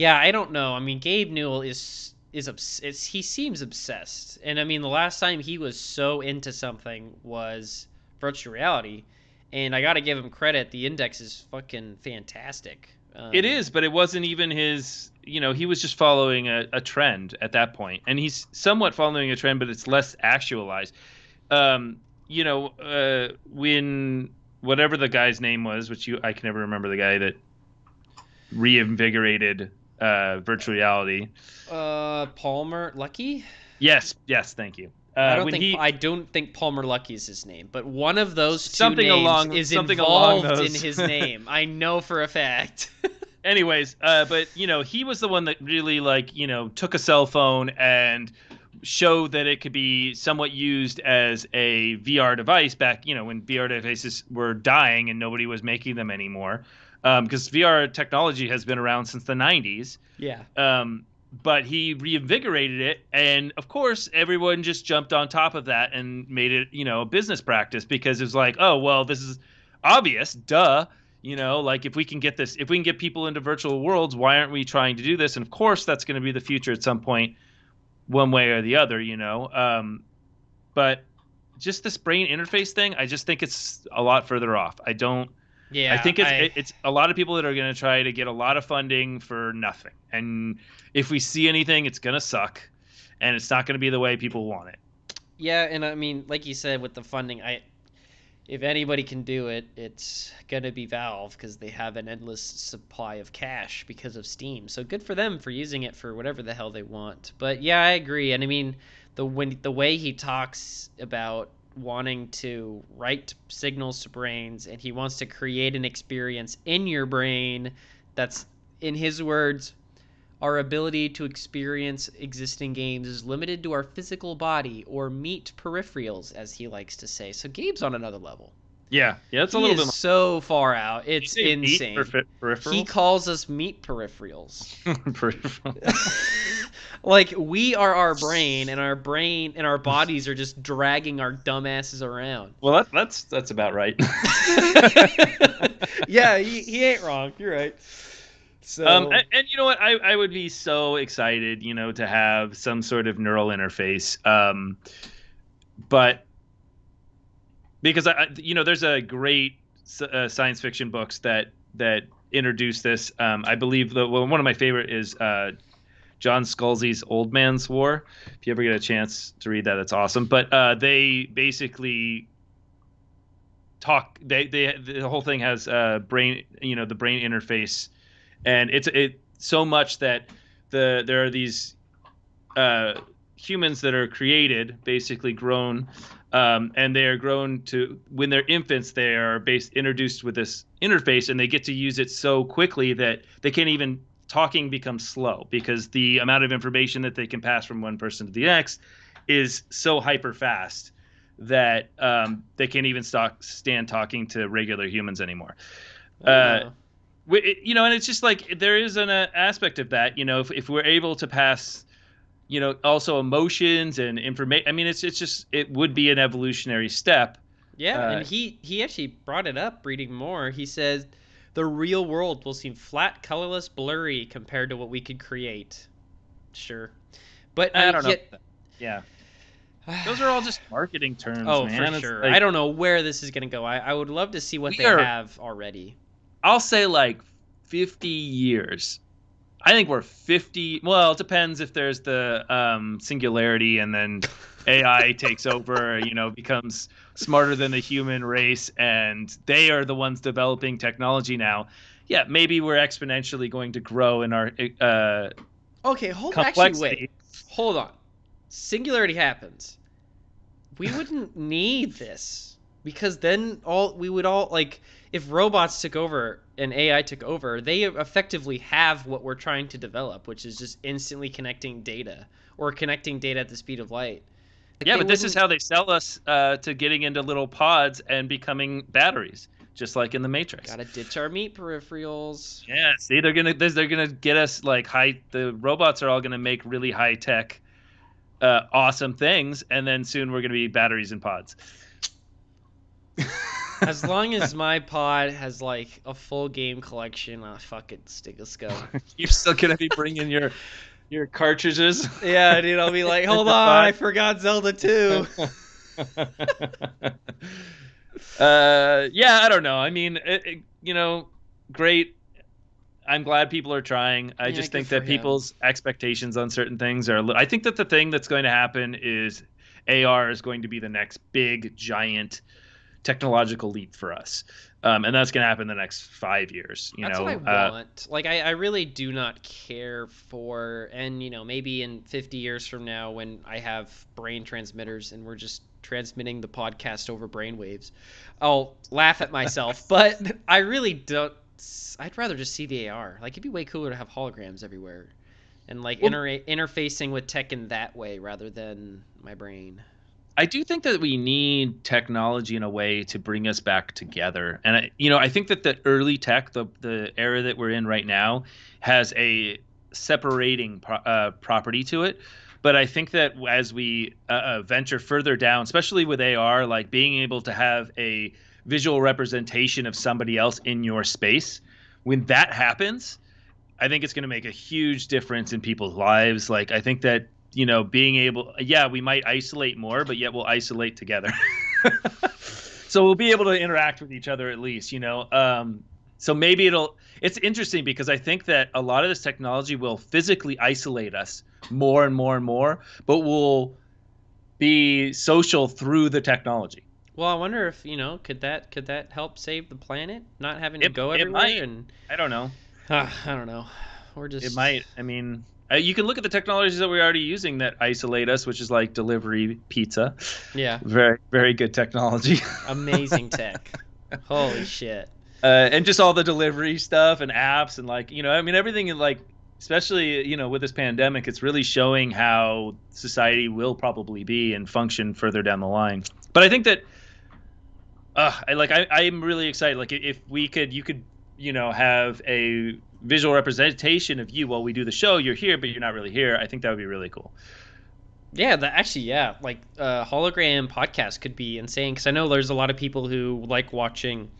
I don't know. I mean, Gabe Newell he seems obsessed, and I mean, the last time he was so into something was virtual reality, and I got to give him credit. The Index is fucking fantastic. it is, but it wasn't even his. He was just following a trend at that point, and he's somewhat following a trend, but it's less actualized. When whatever the guy's name was, I can never remember the guy that reinvigorated virtual reality. Palmer Lucky? Yes, thank you. I don't think Palmer Lucky is his name, but one of those two names is involved in his name. I know for a fact. Anyways, but he was the one that really took a cell phone and showed that it could be somewhat used as a VR device back, when VR devices were dying and nobody was making them anymore. Because VR technology has been around since the 90s. Yeah. But he reinvigorated it, and of course everyone just jumped on top of that and made it, a business practice, because it was like, oh well, this is obvious, duh. If we can get people into virtual worlds, why aren't we trying to do this? And of course that's going to be the future at some point, one way or the other, but just this brain interface thing, I just think it's a lot further off. I think it's a lot of people that are going to try to get a lot of funding for nothing. And if we see anything, it's going to suck, and it's not going to be the way people want it. Yeah, and I mean, like you said, with the funding, if anybody can do it, it's going to be Valve, because they have an endless supply of cash because of Steam. So good for them for using it for whatever the hell they want. But yeah, I agree. And I mean, the way he talks about wanting to write signals to brains, and he wants to create an experience in your brain that's, in his words, our ability to experience existing games is limited to our physical body, or meet peripherals, as he likes to say. So Gabe's on another level. Yeah, it's a little bit so far out. It's insane. Peripherals? He calls us meat peripherals. Peripherals. Like, we are our brain and our bodies are just dragging our dumbasses around. Well, that's about right. Yeah, he ain't wrong. You're right. So, and you know what? I would be so excited, to have some sort of neural interface. But because there's a great science fiction books that introduce this. I believe one of my favorite is John Scalzi's Old Man's War. If you ever get a chance to read that, that's awesome. But they basically talk. The whole thing has brain, the brain interface. And it's so much that there are these humans that are created, basically grown, and they are grown to, when they're infants, they are introduced with this interface, and they get to use it so quickly that they can't even, talking becomes slow, because the amount of information that they can pass from one person to the next is so hyper fast that they can't even stand talking to regular humans anymore. And it's just like, there is an aspect of that, if we're able to pass, also emotions and information. I mean, it would be an evolutionary step. Yeah, and he actually brought it up reading more. He says the real world will seem flat, colorless, blurry compared to what we could create. Sure, but I don't know. Yeah. Those are all just marketing terms, oh, man. For sure. I don't know where this is going to go. I would love to see what they have already. I'll say 50 years. I think we're 50. Well, it depends if there's the singularity, and then AI takes over, becomes smarter than the human race, and they are the ones developing technology now. Yeah, maybe we're exponentially going to grow in our okay, hold on. Singularity happens. We wouldn't need this, because then if robots took over and AI took over, they effectively have what we're trying to develop, which is just instantly connecting data, or connecting data at the speed of light. Yeah, but this is how they sell us to getting into little pods and becoming batteries, just like in the Matrix. Gotta ditch our meat peripherals. Yeah, see, they're gonna get us the robots are all gonna make really high tech, awesome things, and then soon we're gonna be batteries in pods. As long as my pod has like a full game collection, fuck it, stick a go. You're still gonna be bringing your cartridges Yeah, dude, I'll be like, in hold your on, I pod. forgot Zelda 2. Yeah, I don't know. I mean, great. I'm glad people are trying. I Yeah, just good think for that him. people's expectations on certain things are. I think that the thing that's going to happen is AR is going to be the next big, giant technological leap for us, and that's going to happen in the next 5 years. That's what I want. Like, I really do not care for, and maybe in 50 years from now, when I have brain transmitters and we're just transmitting the podcast over brainwaves, I'll laugh at myself. But I really don't. I'd rather just see the AR. Like, it'd be way cooler to have holograms everywhere, and like Well, interfacing with tech in that way rather than my brain. I do think that we need technology in a way to bring us back together. And I think that the early tech, the era that we're in right now, has a separating property to it. But I think that as we venture further down, especially with AR, like being able to have a visual representation of somebody else in your space, when that happens, I think it's going to make a huge difference in people's lives. Like, I think that, being able, yeah, we might isolate more, but yet we'll isolate together. So we'll be able to interact with each other at least. So maybe it's interesting because I think that a lot of this technology will physically isolate us more and more and more, but will be social through the technology. Well, I wonder if could that help save the planet, not having to It, go it everywhere might. and I don't know. I don't know. We're It just might. I mean, you can look at the technologies that we're already using that isolate us, which is like delivery pizza. yeah, Very, very good technology. amazing tech. Holy shit. And just all the delivery stuff and apps and I mean, everything in like, especially, with this pandemic, it's really showing how society will probably be and function further down the line. But I think that, I'm really excited. Like if you could, have a visual representation of you while we do the show. You're here, but you're not really here. I think that would be really cool. Yeah, that actually, yeah, like hologram podcast could be insane because I know there's a lot of people who like watching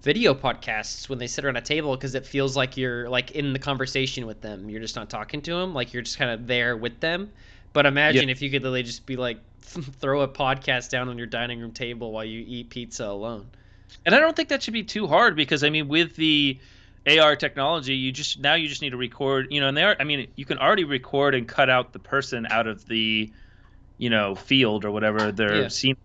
video podcasts when they sit around a table because it feels like you're like in the conversation with them. You're just not talking to them, like you're just kind of there with them. But Yeah. imagine if you could literally just be like throw a podcast down on your dining room table while you eat pizza alone. And I don't think that should be too hard because I mean, with the AR technology, you just need to record, and I mean, you can already record and cut out the person out of the, field or whatever they're Yeah. seeing.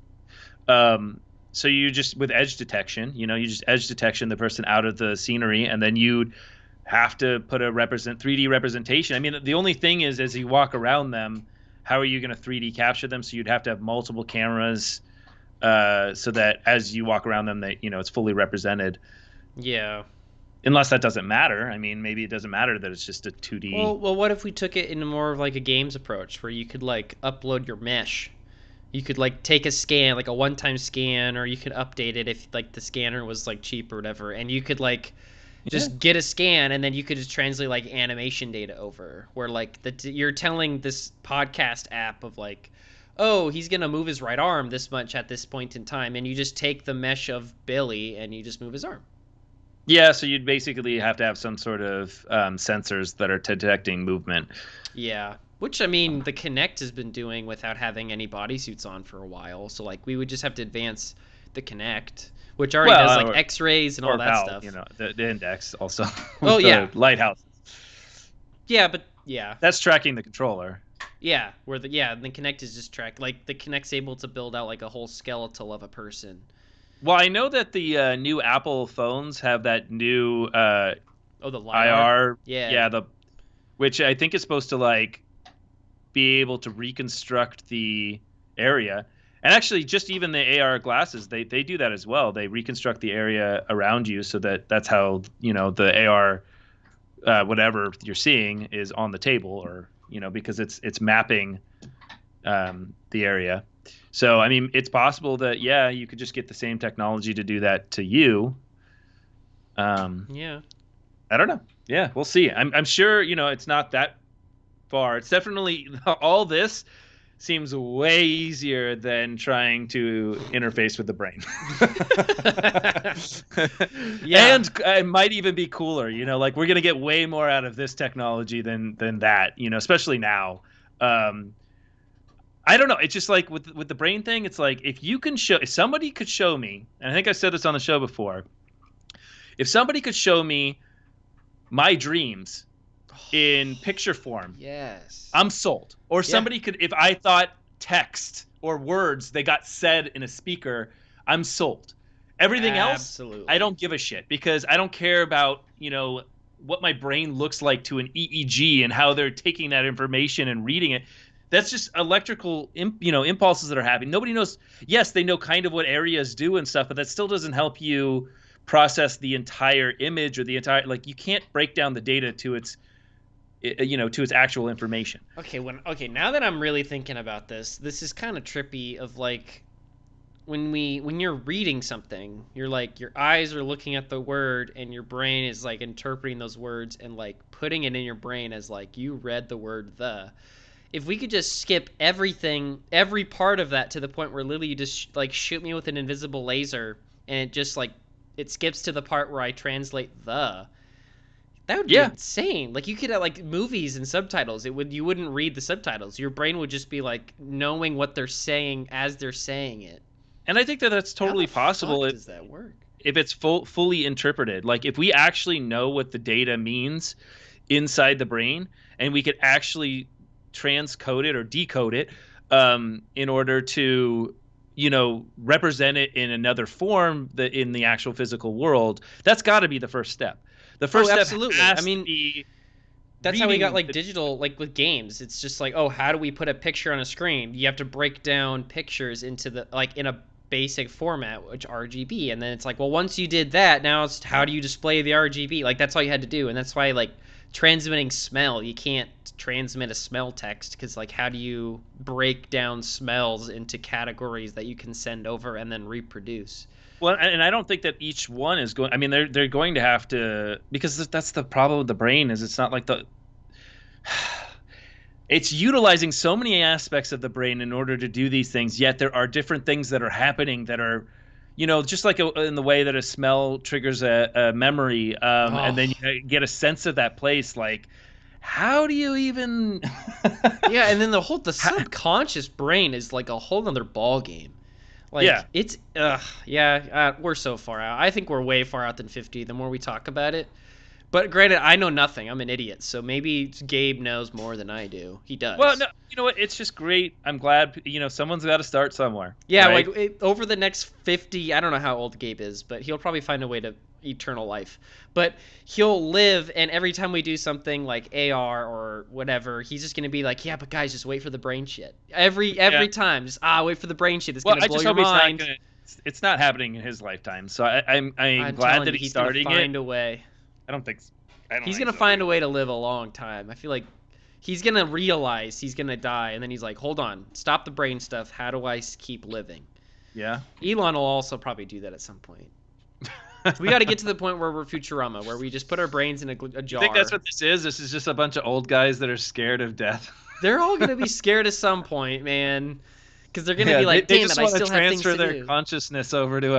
So you just with edge detection, you just edge detection the person out of the scenery, and then you'd have to put a 3D representation. I mean, the only thing is, as you walk around them, how are you going to 3D capture them? So you'd have to have multiple cameras, so that as you walk around them, that it's fully represented. Yeah. Unless that doesn't matter. I mean, maybe it doesn't matter that it's just a 2D. Well, what if we took it in more of like a games approach where you could like upload your mesh. You could like take a scan, like a one-time scan, or you could update it if like the scanner was like cheap or whatever, and you could like Yeah. just get a scan and then you could just translate like animation data over where like you're telling this podcast app of like, oh, he's gonna move his right arm this much at this point in time, and you just take the mesh of Billy and you just move his arm. Yeah, so you'd basically have to have some sort of sensors that are detecting movement. Yeah, which I mean the Kinect has been doing without having any bodysuits on for a while, so like we would just have to advance the Kinect, which already does Well, like X-rays and all or that Valve, stuff. the index also Oh with yeah, the lighthouse. yeah, but yeah, That's tracking the controller. yeah, the Kinect is just track like the Kinect's able to build out like a whole skeletal of a person. Well, I know that the new Apple phones have that new Oh, the lidar. IR, Yeah, yeah, the which I think is supposed to like be able to reconstruct the area. And actually, just even the AR glasses, they do that as well. They reconstruct the area around you so that that's how the AR whatever you're seeing is on the table, or because it's mapping the area. So I mean, it's possible that you could just get the same technology to do that to you. Um, yeah. I don't know. Yeah, we'll see. I'm sure it's not that far. It's definitely all this seems way easier than trying to interface with the brain. Yeah. And it might even be cooler, like we're going to get way more out of this technology than that, especially now. Um, I don't know. It's just like with the brain thing, it's like if somebody could show me, and I think I said this on the show before, if somebody could show me my dreams in picture form, Yes. I'm sold. Or Yeah. somebody could, if I thought text or words they got said in a speaker, I'm sold. Everything else, Absolutely. I don't give a shit because I don't care about, what my brain looks like to an EEG and how they're taking that information and reading it. That's just electrical, impulses that are happening. Nobody knows. Yes, they know kind of what areas do and stuff, but that still doesn't help you process the entire image or the entire, like, you can't break down the data to its actual information. Okay, now that I'm really thinking about this is kind of trippy of like when you're reading something, you're like your eyes are looking at the word and your brain is like interpreting those words and like putting it in your brain as like you read the word the. If we could just skip everything, every part of that to the point where Lily, you just like shoot me with an invisible laser and it just like it skips to the part where I translate the. That would be Yeah. insane. Like you could have like movies and subtitles. You wouldn't read the subtitles. Your brain would just be like knowing what they're saying as they're saying it. And I think that that's How totally the possible fuck does that work? if it's fully interpreted. Like if we actually know what the data means inside the brain and we could actually transcode it or decode it in order to represent it in another form that in the actual physical world, that's got to be the first step. The first step absolutely. has I mean, to be that's how we got reading like digital, like with games. It's just like, oh, how do we put a picture on a screen? You have to break down pictures into the like in a basic format, which RGB, and then it's like, well, once you did that, now it's how do you display the RGB? Like that's all you had to do, and that's why like transmitting smell, you can't transmit a smell text because like how do you break down smells into categories that you can send over and then reproduce? Well, and I don't think that each one is going. I mean, they're going to have to, because that's the problem with the brain is it's not like it's utilizing so many aspects of the brain in order to do these things. Yet there are different things that are happening that are, just like in the way that a smell triggers a memory, and then Oh. you get a sense of that place. Like, how do you even? Yeah, and then the subconscious brain is like a whole other ball game. Like Yeah. it's we're so far out. I think we're way far out than 50 the more we talk about it. But granted, I know nothing. I'm an idiot. So maybe Gabe knows more than I do. He Well, does. no, you know what? It's just great. I'm glad, someone's got to start somewhere. Yeah, Right? like over the next 50, I don't know how old Gabe is, but he'll probably find a way to eternal life. But he'll live, and every time we do something like AR or whatever, he's just gonna be like, "Yeah, but guys, just wait for the brain shit." Every time, just wait for the brain shit. It's Well, gonna I blow just your hope mind. it's not happening in his lifetime. So I'm I'm glad telling that you, he's he's gonna starting find it. a way. I don't think. I don't He's think gonna so. find a way to live a long time. I feel like he's gonna realize he's gonna die, and then he's like, "Hold on, stop the brain stuff. How do I keep living?" Yeah. Elon will also probably do that at some point. We got to get to the point where we're Futurama, where we just put our brains in a I jar. think that's what this is. This is just a bunch of old guys that are scared of death. They're all gonna be scared at some point, man, because they're gonna be like, they "Damn just it, I want to still have things transfer to their do." consciousness over to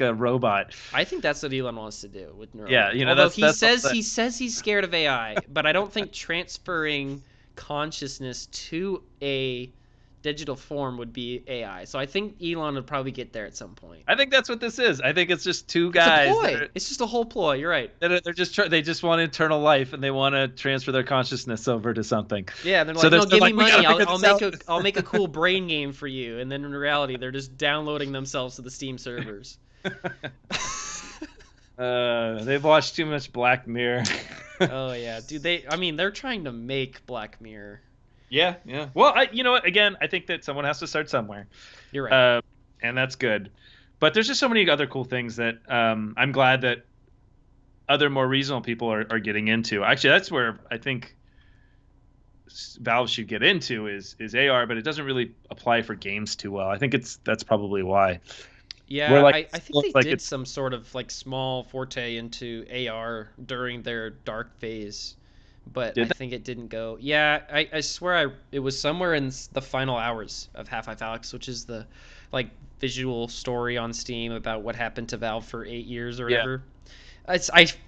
a robot. I think that's what Elon wants to do with Neuralink. Yeah, Although that's he says he's scared of AI, but I don't think transferring consciousness to a digital form would be AI. So I think Elon would probably get there at some point. I think that's what this is. I think it's just two It's a guys ploy. It's just a whole ploy. You're right. they're just they just want eternal life and they want to transfer their consciousness over to something. Yeah, and they're So like, they're "No, give me like, "We money. gotta figure this I'll make a cool brain game for you." And then in reality, they're just downloading themselves to the Steam servers. They've watched too much Black Mirror. Oh yeah, dude. They're trying to make Black Mirror. Yeah, yeah. Well, you know what? Again, I think that someone has to start somewhere. You're right. And that's good. But there's just so many other cool things that I'm glad that other more reasonable people are getting into. Actually, that's where I think Valve should get into is AR, but it doesn't really apply for games too well. I think that's probably why. Yeah, Where, like, I think they like did it's some sort of like small forte into AR during their dark phase, but I Did think it didn't go. Yeah, I swear it was somewhere in the final hours of Half-Life Alyx, which is the like visual story on Steam about what happened to Valve for 8 years or yeah. whatever.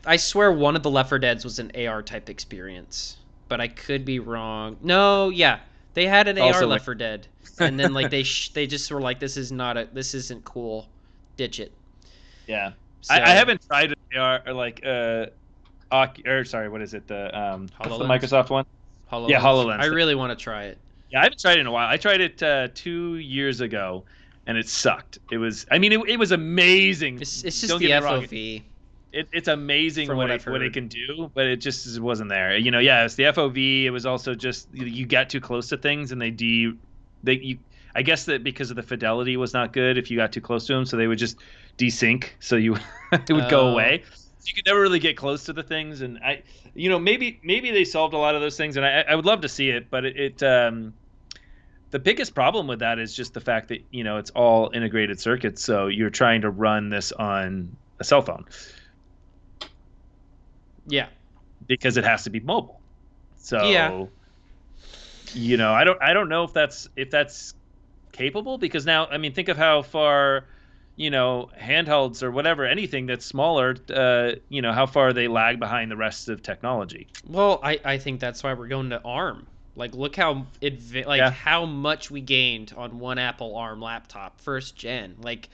I swear one of the Left 4 Dead's was an AR type experience, but I could be wrong. No, yeah, they had an AR Also, like, Left 4 Dead, and then like they just were like, this isn't cool, ditch it. yeah. I So haven't tried an AR or like or sorry, what is it? What's the HoloLens, Microsoft one? Yeah, HoloLens. I HoloLens. really want to try it. Yeah, I haven't tried it in a while. I tried it 2 years ago, and it sucked. It was, I mean, it was amazing. It's just Don't the get me wrong. FOV It's amazing from what I've what it heard. can do, but it just wasn't there. Yeah, it's the FOV. It was also just you got too close to things, and they you. I guess that because of the fidelity was not good if you got too close to them, so they would just desync, so you it would go Oh, away. So you could never really get close to the things, and maybe they solved a lot of those things, and I would love to see it, but the biggest problem with that is just the fact that it's all integrated circuits, so you're trying to run this on a cell phone yeah, because it has to be mobile. yeah. So, I don't know if that's capable, because now, I mean, think of how far, handhelds or whatever, anything that's smaller, how far they lag behind the rest of technology. Well, I think that's why we're going to ARM. Like, look how Yeah. how much we gained on one Apple ARM laptop, first gen. Like,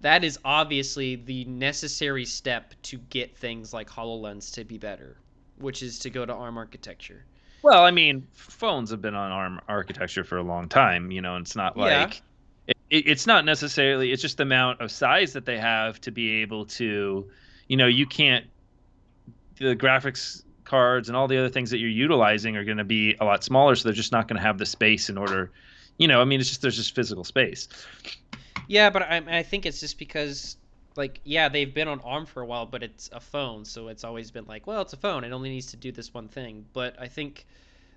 that is obviously the necessary step to get things like HoloLens to be better, which is to go to ARM architecture. Well, I mean, phones have been on ARM architecture for a long time, and it's not Yeah. like it's not necessarily, it's just the amount of size that they have to be able to, you can't, the graphics cards and all the other things that you're utilizing are going to be a lot smaller, so they're just not going to have the space in order, I mean, it's just, there's just physical space. Yeah, but I think it's just because, like, yeah, they've been on ARM for a while, but it's a phone, so it's always been like, well, it's a phone. It only needs to do this one thing. But I think,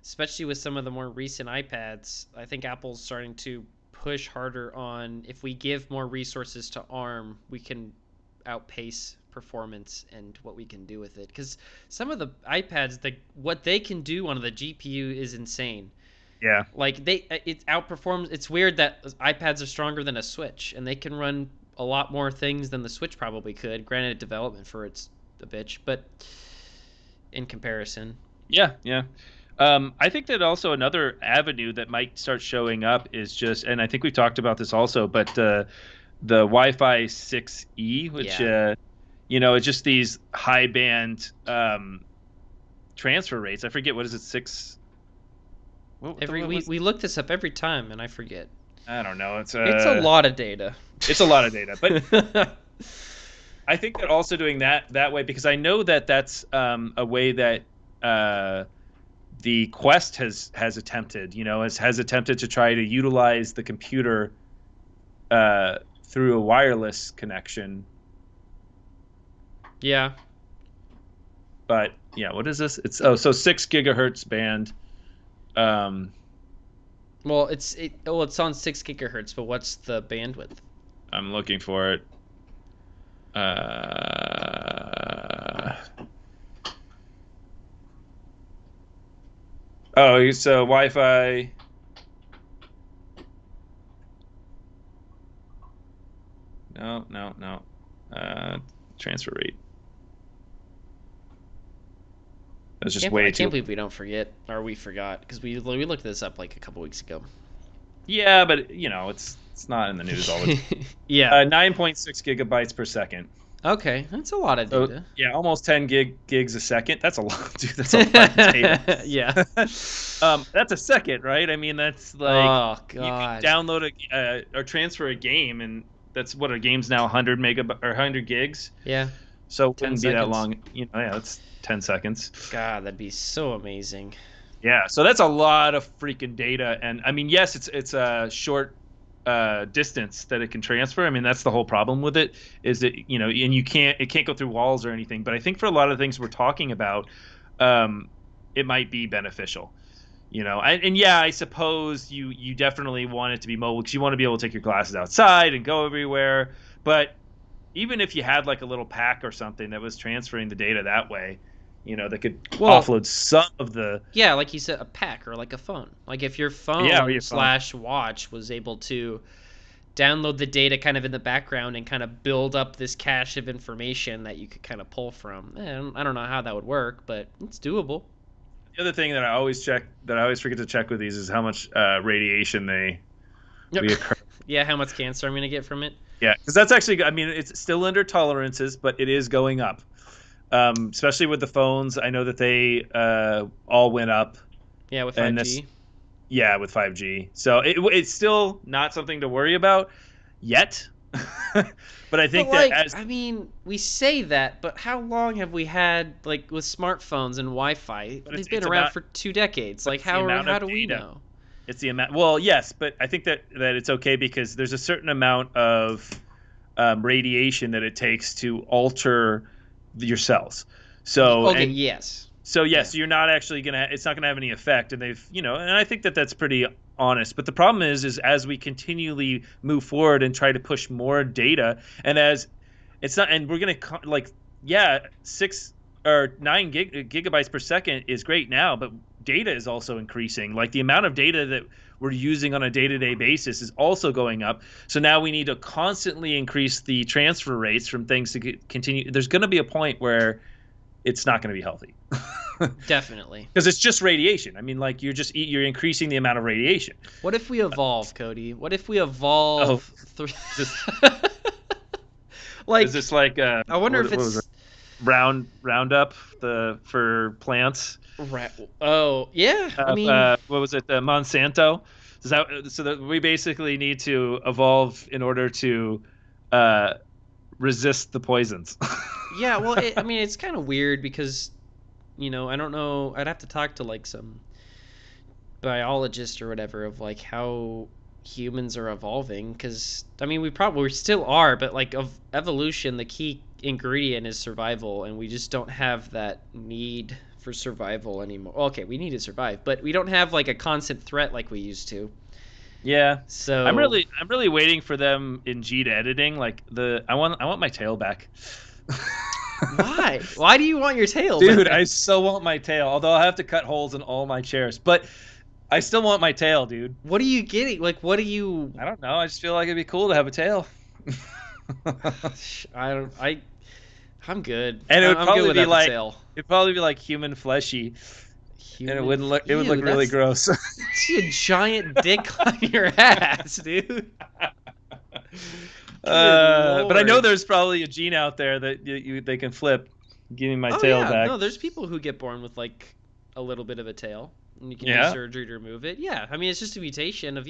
especially with some of the more recent iPads, I think Apple's starting to push harder on if we give more resources to ARM, we can outpace performance and what we can do with it. Because some of the iPads, what they can do on the GPU is insane. Yeah. Like it outperforms. It's weird that iPads are stronger than a Switch, and they can run a lot more things than the Switch probably could. Granted, development for it's a bitch, but in comparison, Yeah. Yeah. I think that also another avenue that might start showing up is just, and I think we've talked about this also, but the Wi-Fi 6E, which yeah. it's just these high band transfer rates. I forget, what is it, six? Every What was? we look this up every time, and I forget. I don't know. It's a lot of data. It's a lot of data, but I think that also doing that way, because I know that that's a way that the Quest has attempted, has attempted to try to utilize the computer through a wireless connection. Yeah. But yeah, what is this? It's so 6 gigahertz band. Um, Well, it's on 6 gigahertz, but what's the bandwidth? I'm looking for it. Uh, oh, so Wi-Fi. No, no, no. Transfer rate. That's just I way can't too. believe we don't forget, or we forgot, because we looked this up like a couple weeks ago. Yeah, but it's not in the news all the time. Yeah. 9.6 gigabytes per second. Okay, that's a lot of So data. yeah, almost 10 gigs a second. That's a lot, dude. That's a lot of data. Yeah. That's a second, right? I mean, that's like Oh you can God. download or transfer a game, and that's what a game's now, 100 megabyte or 100 gigs. Yeah. So it 10 wouldn't be that seconds. long. Yeah, that's 10 seconds. God, that'd be so amazing. Yeah, so that's a lot of freaking data, and I mean, yes, it's a short distance that it can transfer. I mean, that's the whole problem with it, is that and it can't go through walls or anything. But I think for a lot of things we're talking about, it might be beneficial. And yeah, I suppose you definitely want it to be mobile, because you want to be able to take your glasses outside and go everywhere. But even if you had like a little pack or something that was transferring the data that way, that could Well, offload some of the yeah, like you said, a pack or like a phone. Like if your yeah or phone your phone. slash watch was able to download the data kind of in the background and kind of build up this cache of information that you could kind of pull from. I don't know how that would work, but it's doable. The other thing that I always forget to check with these is how much radiation Yep. we occur. Yeah, how much cancer I'm gonna get from it? Yeah, because that's actually, I mean, it's still under tolerances, but it is going up. Especially with the phones, I know that they all went up, Yeah, with and this, 5G. yeah, with 5G. So it's still not something to worry about yet. But I But think that like, as I mean, we say that, but how long have we had like with smartphones and Wi-Fi? but They've been it's around about for 2 decades. but Like, it's the amount how of do we data. know? It's the amount. Well, yes, but I think that it's okay because there's a certain amount of radiation that it takes to alter your cells. So Okay, and yes, so yeah. yes, you're not actually gonna. It's not gonna have any effect, and they've and I think that that's pretty honest. But the problem is as we continually move forward and try to push more data, and as it's not, and we're gonna yeah, 6 or 9 gigabytes per second is great now, but data is also increasing. Like the amount of data that we're using on a day-to-day basis is also going up. So now we need to constantly increase the transfer rates from things to continue. There's going to be a point where it's not going to be healthy. Definitely. Because it's just radiation. I mean, like you're increasing the amount of radiation. What if we evolve, Cody? What if we Oh, evolve through? is this Like, is this like I wonder if what was it? it's Roundup for plants? Oh, yeah. I mean, What was it? Monsanto. So that we basically need to evolve in order to uh, resist the poisons. yeah. Well, I mean, it's kind of weird because I don't know. I'd have to talk to like some biologist or whatever of like how humans are evolving because I mean we still are, but like of evolution the key ingredient is survival, and we just don't have that need for survival anymore. Okay, we need to survive, but we don't have like a constant threat like we used to. Yeah, So I'm really waiting for them in gene editing. Like I want my tail back. why do you want your tail Dude, back? I so want my tail. Although I have to cut holes in all my chairs, but I still want my tail, dude. What are you getting? Like, what are you? I don't know. I just feel like it'd be cool to have a tail. I don't. I'm good. And it would I'm good probably be without the like tail. human fleshy, and Human. it would look Ew, really that's gross. see a giant dick on your ass, dude. Good But I know lord. there's probably a gene out there that they can flip. Give me my Oh tail yeah, back. no, there's people who get born with like a little bit of a tail, and you can do Yeah, surgery to remove it. Yeah, I mean it's just a mutation of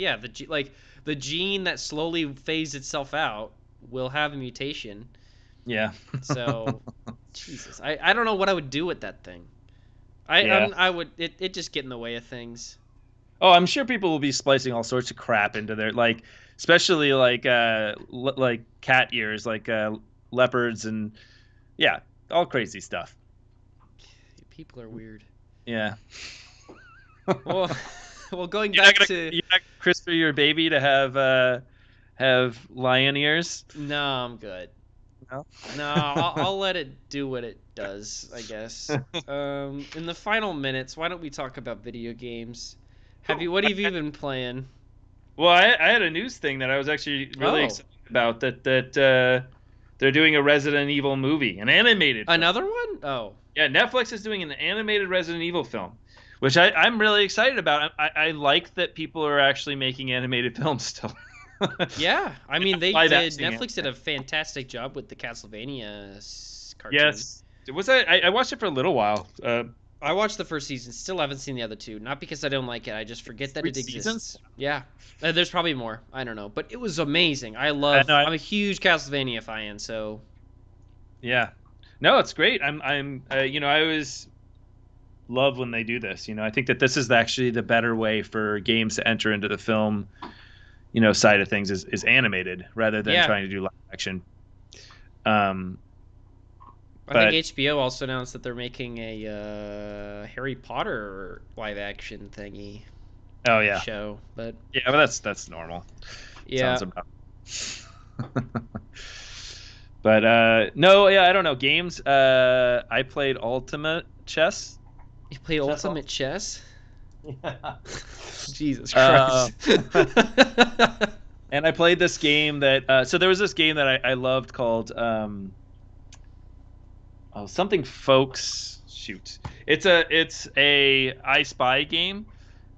like the gene that slowly phased itself out will have a mutation. yeah, So, Jesus, I don't know what I would do with that thing. yeah. I would it just get in the way of things. Oh, I'm sure people will be splicing all sorts of crap into their like, especially like like cat ears, like leopards and yeah, all crazy stuff. People are weird. Yeah. Well, well, going back to You're not gonna CRISPR your baby to have lion ears. no, I'm good. No. No, I'll let it do what it does, I guess. In the final minutes, why don't we talk about video games? What have you been playing? Well, I had a news thing that I was actually really Oh, excited about that they're doing a Resident Evil movie, an animated film. another one? Oh, Yeah, Netflix is doing an animated Resident Evil film, which I'm really excited about. I like that people are actually making animated films still. yeah. I mean, they Live did. acting Netflix did it. a fantastic job with the Castlevania cartoon. Yes. I watched it for a little while. I watched the first season. Still haven't seen the other two. Not because I don't like it. I just forget that Three it seasons? exists. Yeah. There's probably more. I don't know, but it was amazing. No, I'm a huge Castlevania fan, so yeah. No, it's great. I always love when they do this. I think that this is actually the better way for games to enter into the film, side of things is animated rather than yeah. trying to do live action. Um, I think but HBO also announced that they're making a Harry Potter live action thingy oh yeah, show. But yeah, but that's normal. yeah, Sounds about. But no, yeah, I don't know games. I played Ultimate Chess. You played Chess. Ultimate Chess? Yeah. Jesus Uh, Christ. and I played this game that. So there was this game that I loved called something folks. Shoot, it's a I Spy game.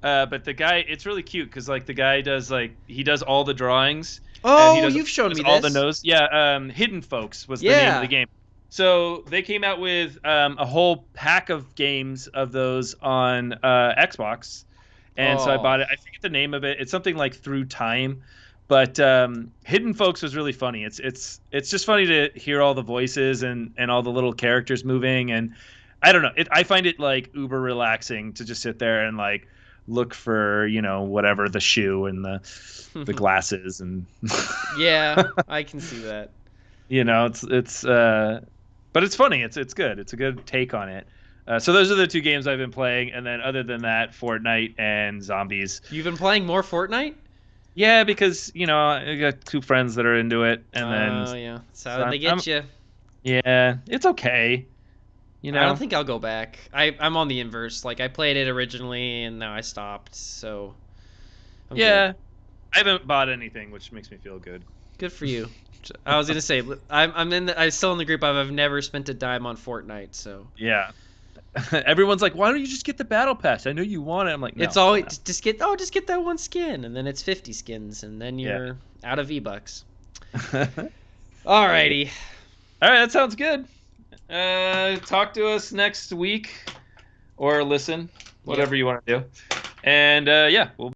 But the guy, it's really cute because like the guy does like he does all the drawings and he Oh, does, you've shown does me all the this. nose. Yeah, Hidden Folks was the name of the Yeah. game. So they came out with a whole pack of games of those on Xbox, and so I Oh. bought it. I forget the name of it. It's something like Through Time, but Hidden Folks was really funny. It's just funny to hear all the voices and all the little characters moving, and I don't know. I find it like uber relaxing to just sit there and like look for whatever the shoe and the glasses and Yeah, I can see that. it's but it's funny. It's good. It's a good take on it. So those are the two games I've been playing, and then other than that, Fortnite and Zombies. You've been playing more Fortnite? Yeah, because I got two friends that are into it, and then Oh, yeah. That's so how they get you. yeah, it's okay. I don't think I'll go back. I'm on the inverse. Like, I played it originally, and now I stopped, so I'm Yeah, good. I haven't bought anything, which makes me feel good. Good for you. I was gonna say I'm still in the group of I've never spent a dime on Fortnite, so Yeah. Everyone's like, why don't you just get the battle pass? I know you want it. I'm like, no. it's always just get that one skin, and then it's 50 skins, and then you're out of V-Bucks. All Alrighty. right, that sounds good. Talk to us next week or listen, whatever you want to do. And yeah, we'll